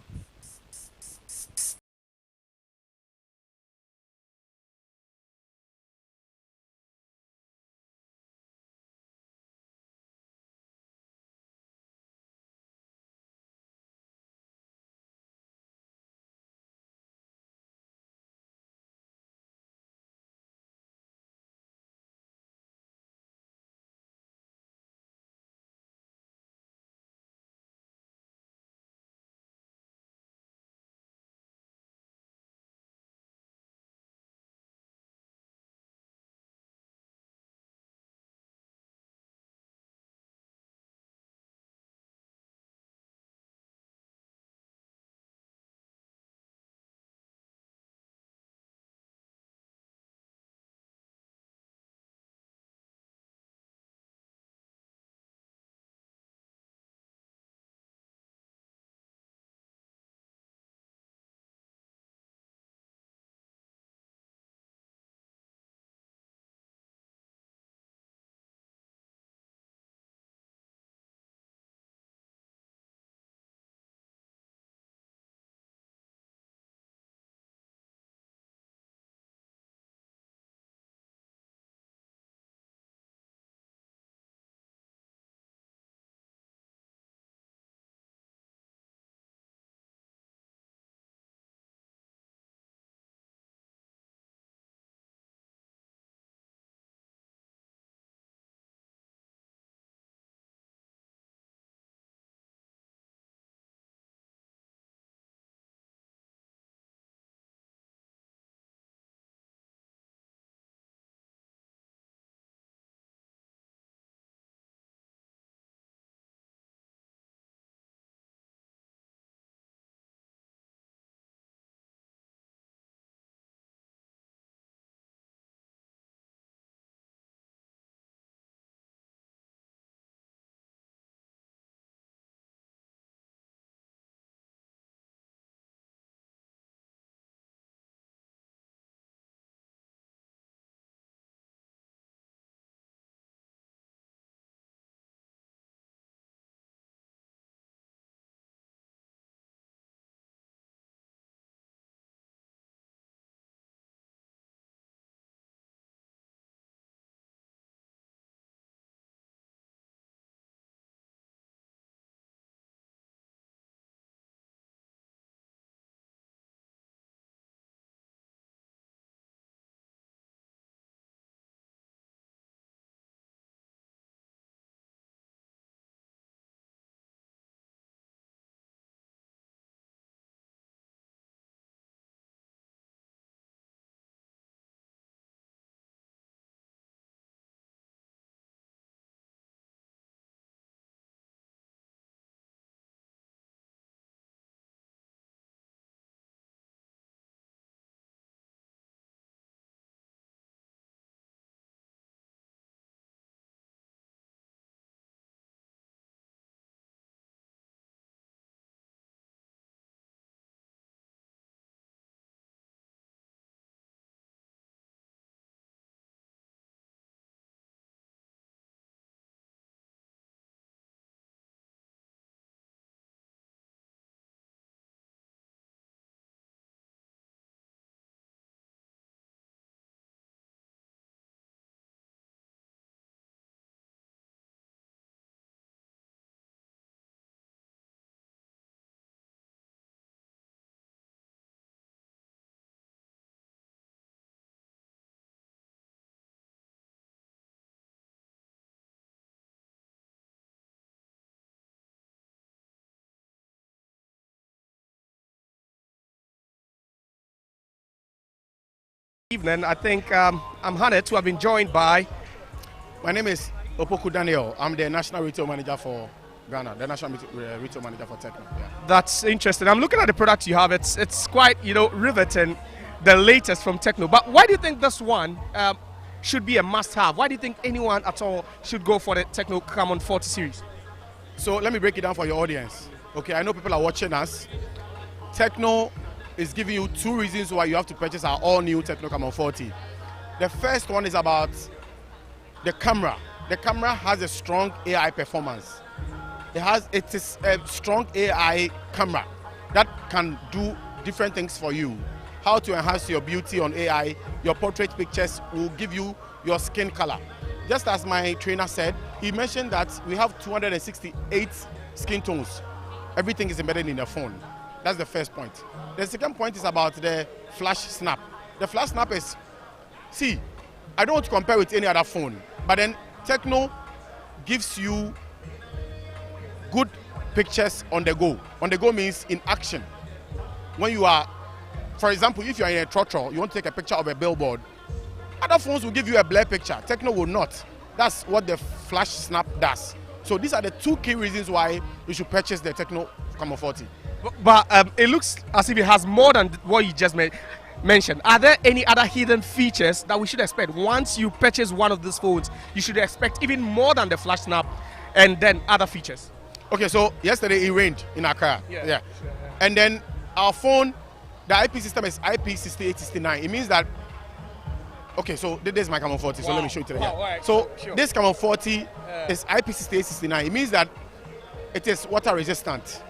Evening. I think I'm honored to have been joined by. My name is Opoku Daniel. I'm the National Retail Manager for Ghana, the National Retail Manager for Techno. Yeah. That's interesting. I'm looking at the product you have. It's quite, riveting, the latest from Techno. But why do you think this one should be a must-have? Why do you think anyone at all should go for the Techno Camon 40 series? So let me break it down for your audience. Okay, I know people are watching us. Techno is giving you 2 reasons why you have to purchase our all-new Techno Camon 40. The first one is about the camera. The camera has a strong AI performance. It is a strong AI camera that can do different things for you. How to enhance your beauty on AI, your portrait pictures will give you your skin color. Just as my trainer said, he mentioned that we have 268 skin tones. Everything is embedded in the phone. That's the first point. The second point is about the flash snap. The flash snap is, see, I don't want to compare with any other phone, but then Techno gives you good pictures on the go. On the go means in action. When you are, for example, if you are in a trotro, you want to take a picture of a billboard, other phones will give you a blur picture. Techno will not. That's what the flash snap does. So these are the 2 key reasons why you should purchase the Techno Camon 40. But it looks as if it has more than what you just mentioned. Are there any other hidden features that we should expect? Once you purchase one of these phones, you should expect even more than the flash snap and then other features. Okay, so yesterday it rained in Accra. Yeah. And then our phone, the IP system is IP6869. It means that, okay, so this is my Camon 40, so let me show you today. Right. So this Camon 40 is IP6869. It means that it is water resistant.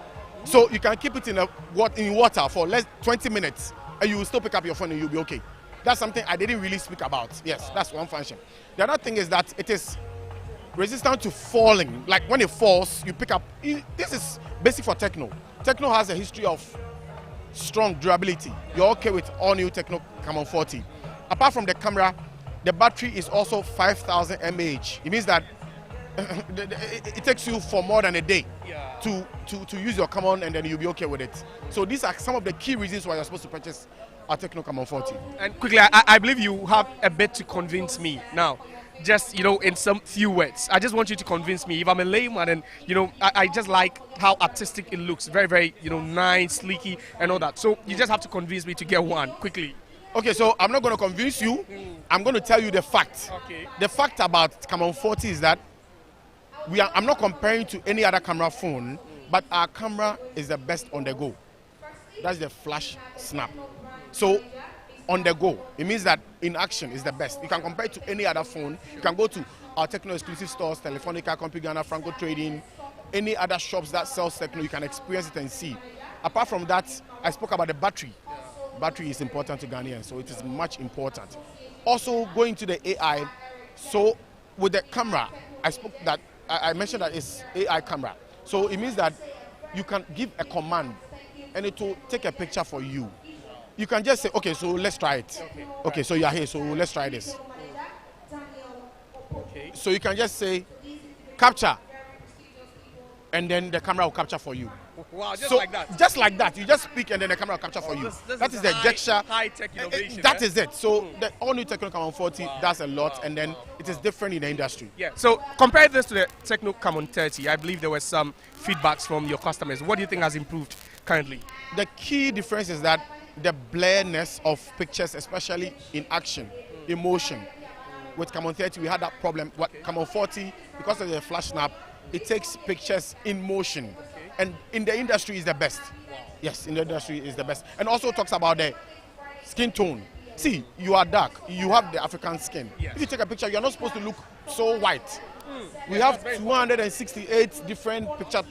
So you can keep it in water for less 20 minutes and you will still pick up your phone and you'll be okay. That's something I didn't really speak about. Yes, that's one function. The other thing is that it is resistant to falling. Like when it falls, you pick up. This is basic for Techno. Techno has a history of strong durability. You're okay with all new Techno Camon 40. Apart from the camera, the battery is also 5,000 mAh. It means that it takes you for more than a day to use your Camon, and then you'll be okay with it. So these are some of the key reasons why you're supposed to purchase our Techno Camon 40. And quickly, I believe you have a bit to convince me now. Just, in some few words. I just want you to convince me. If I'm a layman and, I just like how artistic it looks. Very, very, nice, sleeky and all that. So you just have to convince me to get one quickly. Okay, so I'm not going to convince you. I'm going to tell you the fact. Okay. The fact about Camon 40 is that I'm not comparing to any other camera phone, but our camera is the best on the go. That's the flash snap. So on the go, it means that in action is the best. You can compare it to any other phone. You can go to our Techno exclusive stores, Telefonica, Compigana, Franco Trading, any other shops that sells Techno. You can experience it and see. Apart from that, I spoke about the battery. Battery is important to Ghanaians, so it is much important. Also, going to the AI. So with the camera, I mentioned that it's AI camera. So it means that you can give a command and it will take a picture for you. You can just say, okay, so let's try it. Okay, so you are here, so let's try this. Okay. So you can just say, capture, and then the camera will capture for you. Wow, just so, like that? Just like that. You just speak and then the camera will capture for you. That is the gesture. High-tech innovation. That is it. So the all-new Techno Camon 40 does a lot, and then it is different in the industry. Yeah. So compare this to the Techno Camon 30. I believe there were some feedbacks from your customers. What do you think has improved currently? The key difference is that the blurriness of pictures, especially in action, emotion. With Camon 30, we had that problem. Camon 40, because of the flash snap, it takes pictures in motion. And in the industry is the best. Yes, in the industry is the best. And also talks about the skin tone. See, you are dark. You have the African skin. Yes. If you take a picture, you're not supposed to look so white. We have 268 different picture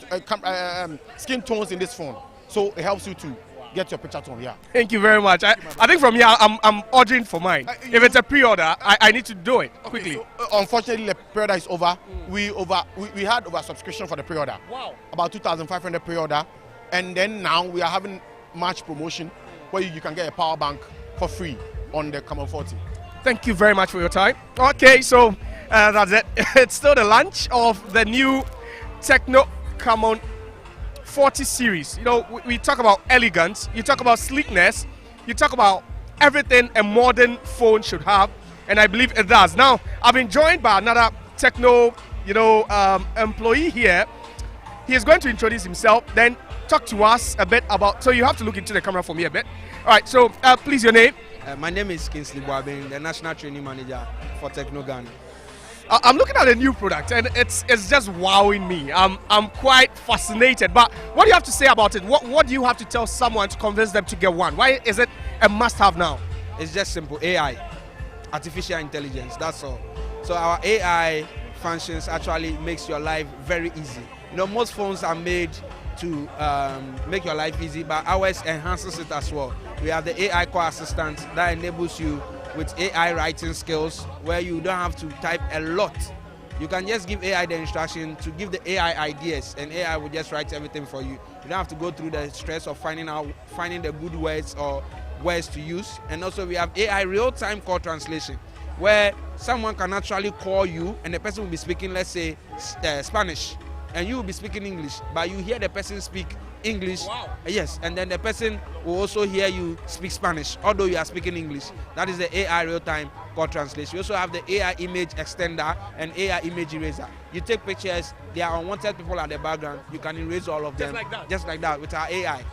skin tones in this phone. So it helps you to get your picture tone, yeah. Thank you very much. I think from here, I'm ordering for mine. If it's a pre-order, I need to do it quickly. So, unfortunately, the pre-order is over. We had over subscription for the pre-order. Wow. About 2,500 pre-order. And then now we are having March promotion where you can get a power bank for free on the Camon 40. Thank you very much for your time. Okay, so that's it. It's still the launch of the new Techno Camon 40 series. We talk about elegance, you talk about sleekness, you talk about everything a modern phone should have, and I believe it does. Now, I've been joined by another techno, employee here. He is going to introduce himself, then talk to us a bit about. So you have to look into the camera for me a bit. All right. So please, your name. My name is Kingsley Boabin, the National Training Manager for Techno Ghana. I'm looking at a new product, and it's just wowing me. I'm quite fascinated. But what do you have to say about it? What do you have to tell someone to convince them to get one? Why is it a must-have now? It's just simple. AI, artificial intelligence. That's all. So our AI functions actually makes your life very easy. Most phones are made to make your life easy, but ours enhances it as well. We have the AI core assistant that enables you with AI writing skills where you don't have to type a lot. You can just give AI the instruction to give the AI ideas, and AI will just write everything for you. You don't have to go through the stress of finding the good words or words to use. And also we have AI real-time call translation, where someone can actually call you and the person will be speaking, let's say, Spanish, and you will be speaking English, but you hear the person speak English. Wow. Yes, and then the person will also hear you speak Spanish, although you are speaking English. That is the AI real-time call translation. We also have the AI image extender and AI image eraser. You take pictures, there are unwanted people at the background, you can erase all of them. Just like that, with our AI.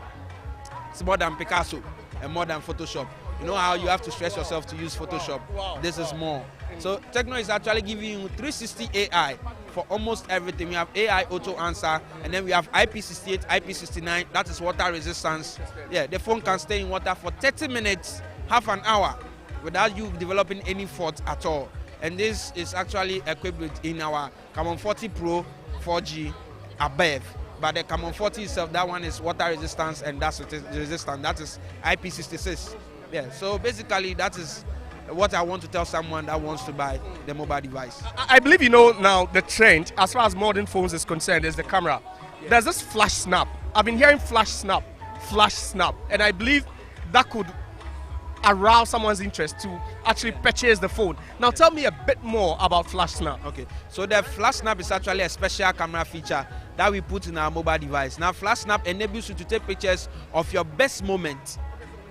It's more than Picasso and more than Photoshop. You know how you have to stress yourself to use Photoshop? This is more. So Techno is actually giving you 360 AI for almost everything. We have AI auto answer, and then we have IP68, IP69. That is water resistance. Yeah, the phone can stay in water for 30 minutes, half an hour, without you developing any fault at all. And this is actually equipped with in our Camon 40 Pro 4G above. But the Camon 40 itself, that one is water resistance and dust resistant. That is IP66. Yeah, so basically that is what I want to tell someone that wants to buy the mobile device. I believe now the trend as far as modern phones is concerned is the camera. Yeah. There's this flash snap. I've been hearing flash snap, and I believe that could arouse someone's interest to actually purchase the phone. Now tell me a bit more about flash snap. Okay, so the flash snap is actually a special camera feature that we put in our mobile device. Now flash snap enables you to take pictures of your best moment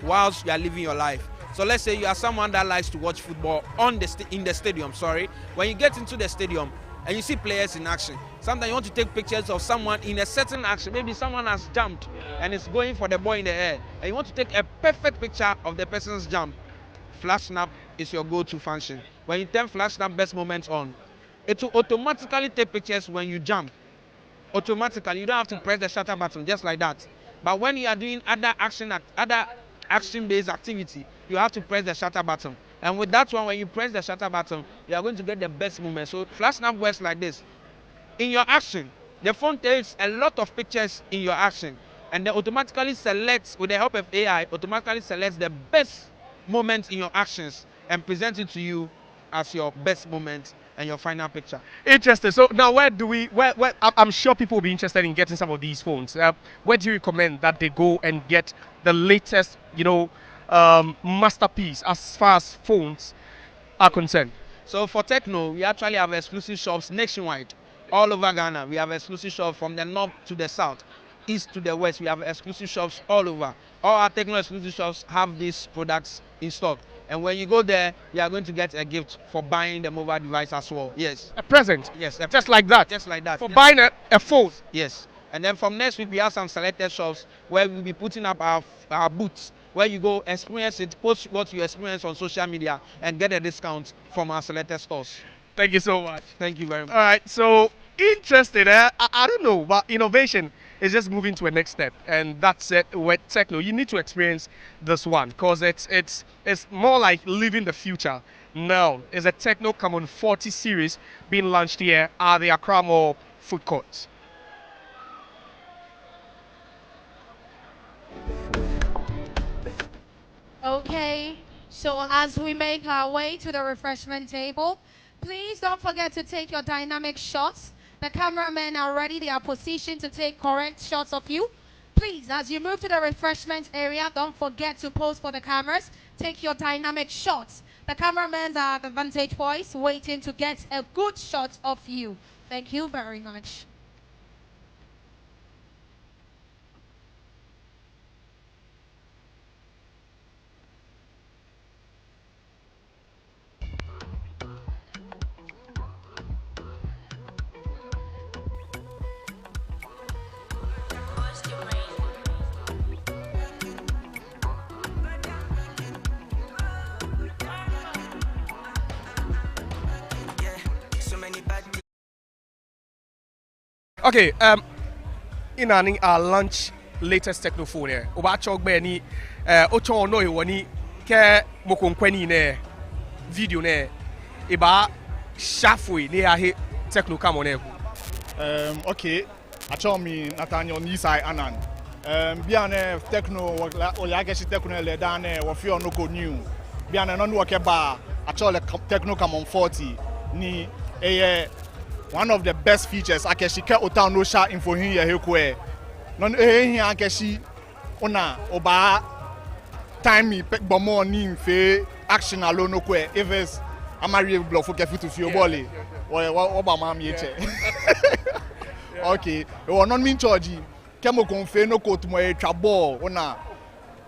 whilst you are living your life. So let's say you are someone that likes to watch football in the stadium. When you get into the stadium and you see players in action, sometimes you want to take pictures of someone in a certain action. Maybe someone has jumped and is going for the ball in the air, and you want to take a perfect picture of the person's jump. Flash snap is your go-to function. When you turn flash snap best moments on, it will automatically take pictures when you jump. Automatically, you don't have to press the shutter button, just like that. But when you are doing other action-based activity, you have to press the shutter button. And with that one, when you press the shutter button, you are going to get the best moment. So flash snap works like this. In your action, the phone takes a lot of pictures in your action, and then automatically selects, with the help of AI, automatically selects the best moments in your actions and presents it to you as your best moment and your final picture. Interesting. So now where I'm sure people will be interested in getting some of these phones. Where do you recommend that they go and get the latest, masterpiece as far as phones are concerned? So for Techno, we actually have exclusive shops nationwide, all over Ghana. We have exclusive shops from the north to the south, east to the west. We have exclusive shops all over. All our Techno exclusive shops have these products in stock. And when you go there, you are going to get a gift for buying the mobile device as well. Yes. A present? Yes. Just like that? Just like that. For buying a phone? Yes. And then from next week, we have some selected shops where we'll be putting up our booths, where you go experience it, post what you experience on social media, and get a discount from our selected stores. Thank you so much. Thank you very much. All right, so interested. I don't know, but innovation is just moving to a next step, and that's it with Techno. You need to experience this one because it's more like living the future. Now, is a Techno Camon 40 series being launched here at the Accra Mall food court. Okay, so as we make our way to the refreshment table, please don't forget to take your dynamic shots. The cameramen are ready, they are positioned to take correct shots of you. Please, as you move to the refreshment area, don't forget to pose for the cameras. Take your dynamic shots. The cameramen are at the vantage points waiting to get a good shot of you. Thank you very much. Okay, in our launch latest techno phone here. Oba chok be ni ocho no woni ke mokonkweni ne video ne eba shafwe ne ahe techno come on. Okay, I told me Nathaniel Nisai Anan. Biane techno or Yagashi techno le dane or fear no go new. Biane non work bar. I told techno come on 40 ni one of the best features. I can see Otan no shot info here here. Non here I can see ona oba time me pick bomo ni fe action alone no kwe. If it's I'm a bluff for careful to feel volley. What about mommy? Okay, we are not mean charge. Kemo konfe no ko tumo trabo ona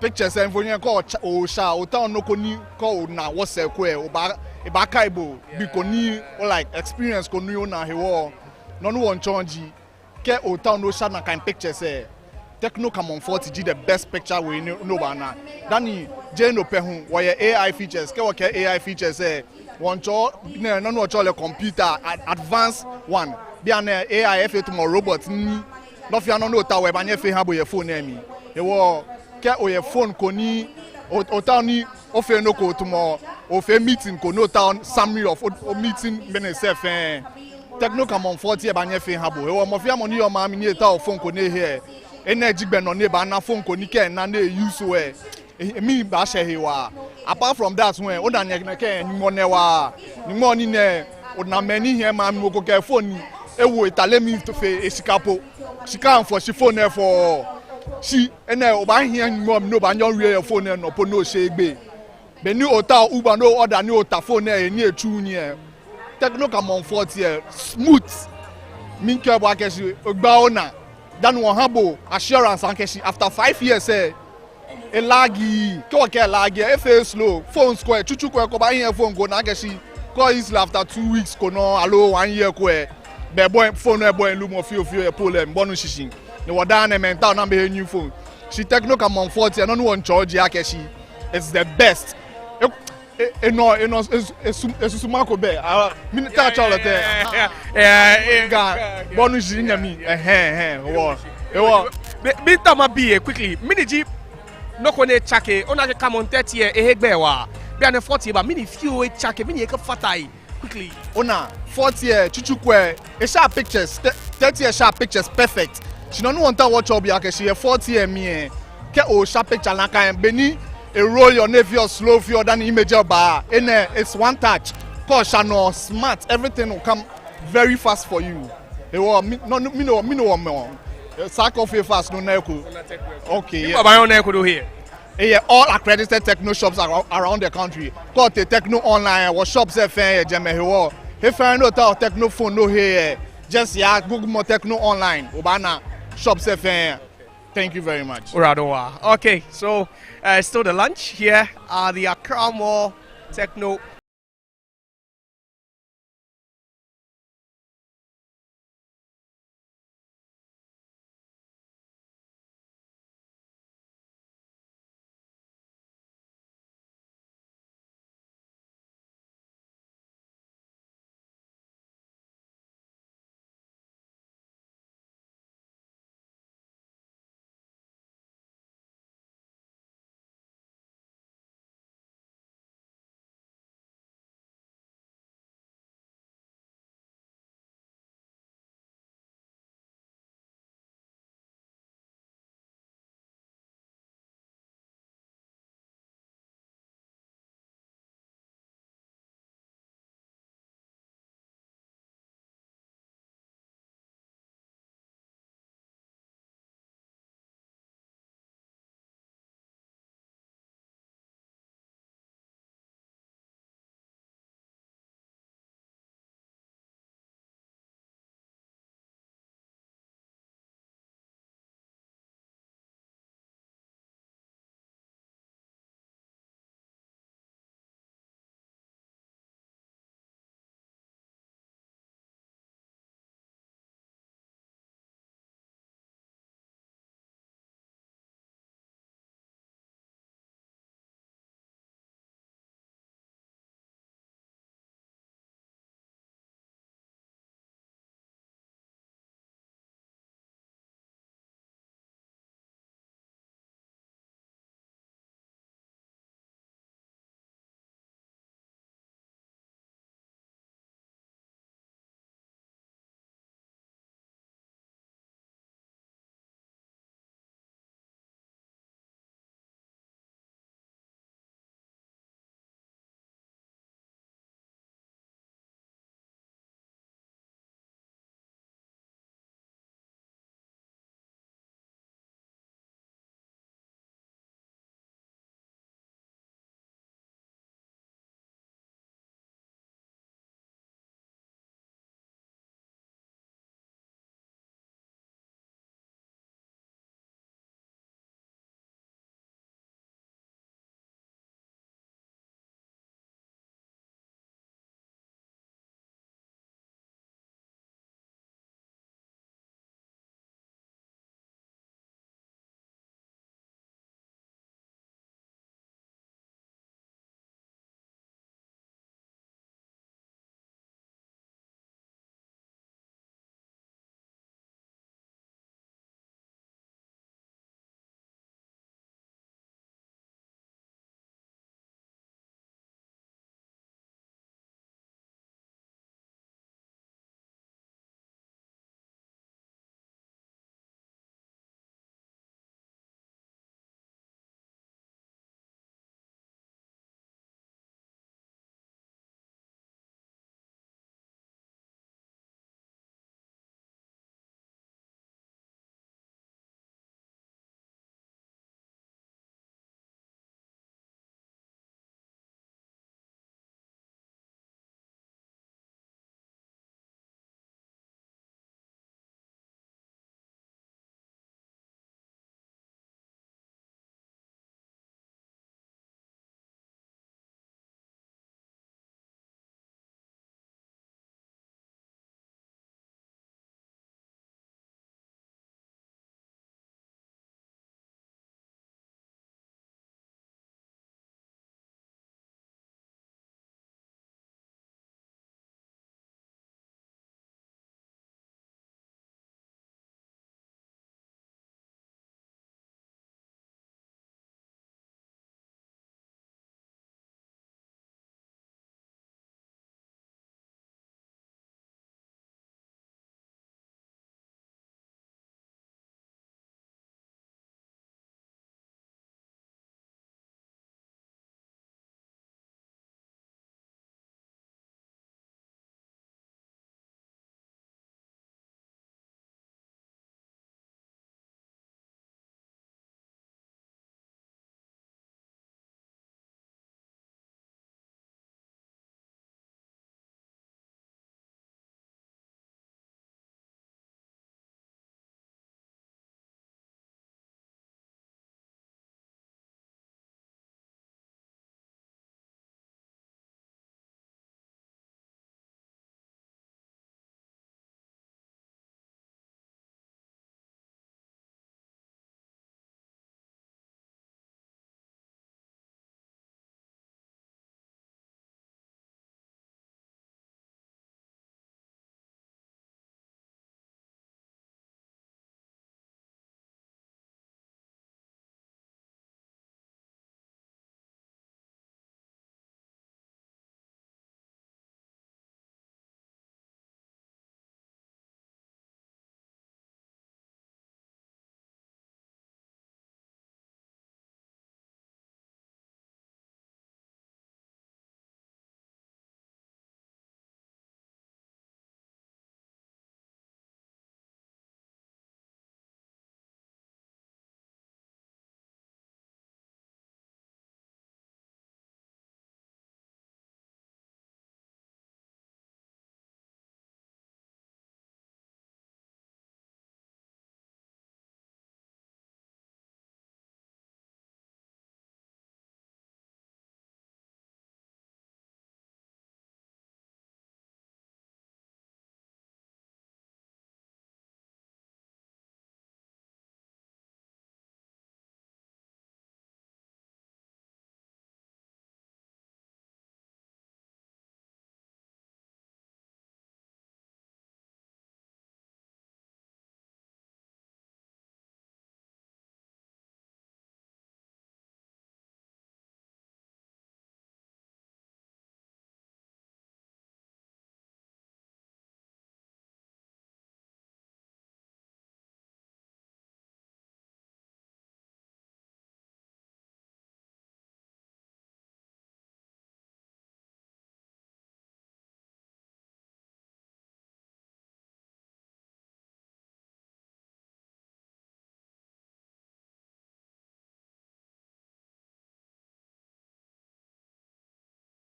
pictures and for you call o sha o town no ko ni ko na what say kwe oba e ba kaibo bi ko ni like experience ko nu na he wo no no won charge ke o town no sha na kind pictures eh techno come on 40 g the best picture we no ba na dani jeno pe hu wo AI features ke wo ke AI features eh one cho no cho le computer advanced one bi an AI fa to robot ni no fi no ta we ba nye fa ha bo ye phone emi e wo ke o ye phone ko ni o ta ni o fe no ko to mo o fe meeting ko no ta summary of o meeting minutes eh techno come on 40 e ba nye fa ha bo e wo mo fi amoni yo ma mi ni ta o phone ko ne here energy gbe no ne ba na phone ko ni ke na na use we me ba she he wa apart from that when o da nye ke ni mo ne wa ni mo ni ne o na many here ma mi ko ke phone ni e wo itale mi to fe esikapo sika for she phone e for she ene o ba here ni mo no ba nyon re phone e no po no she gbe be ni o ta uber no order ni o ta phone e ni etu ni e techno come on 40 e smooth min ke bo akeshi ogba ona dan won habo assurance akeshi after 5 years e lagi ko ke lagi e fe slow phone square chuchu ko ba here phone go na akeshi call easily after 2 weeks ko no allo 1 year ko e be boy phone e boy lu mo fio e problem bonu shishin ni woda na mental na be new phone she techno come on 40 no one charge akeshi it's the best no esusuma ko be minute charge te bonu shishin nyami wo Binta ma be quickly miniji no ko ne chake ona ke come on 30 e hegbe wa be an 40 ba mini few e chake mini e ka fatai quickly ona 40 chuchukwe e sharp pictures 30 sharp pictures perfect she no want to watch obi ake she 40 me ke o sharp picture na kan beni e roll your navy or slow for than image ba it's one touch cause no smart everything will come very fast for you e wo no more sack of fast no na ku okay yeah ba na ku do here yeah, all accredited techno shops around the country. Got the techno online, what shops are fair, Jemeho. If I know that techno phone no here, just yeah, Google more techno online. Obana shops are fair. Thank you very much. Okay, so still the lunch here at the Accra Mall Techno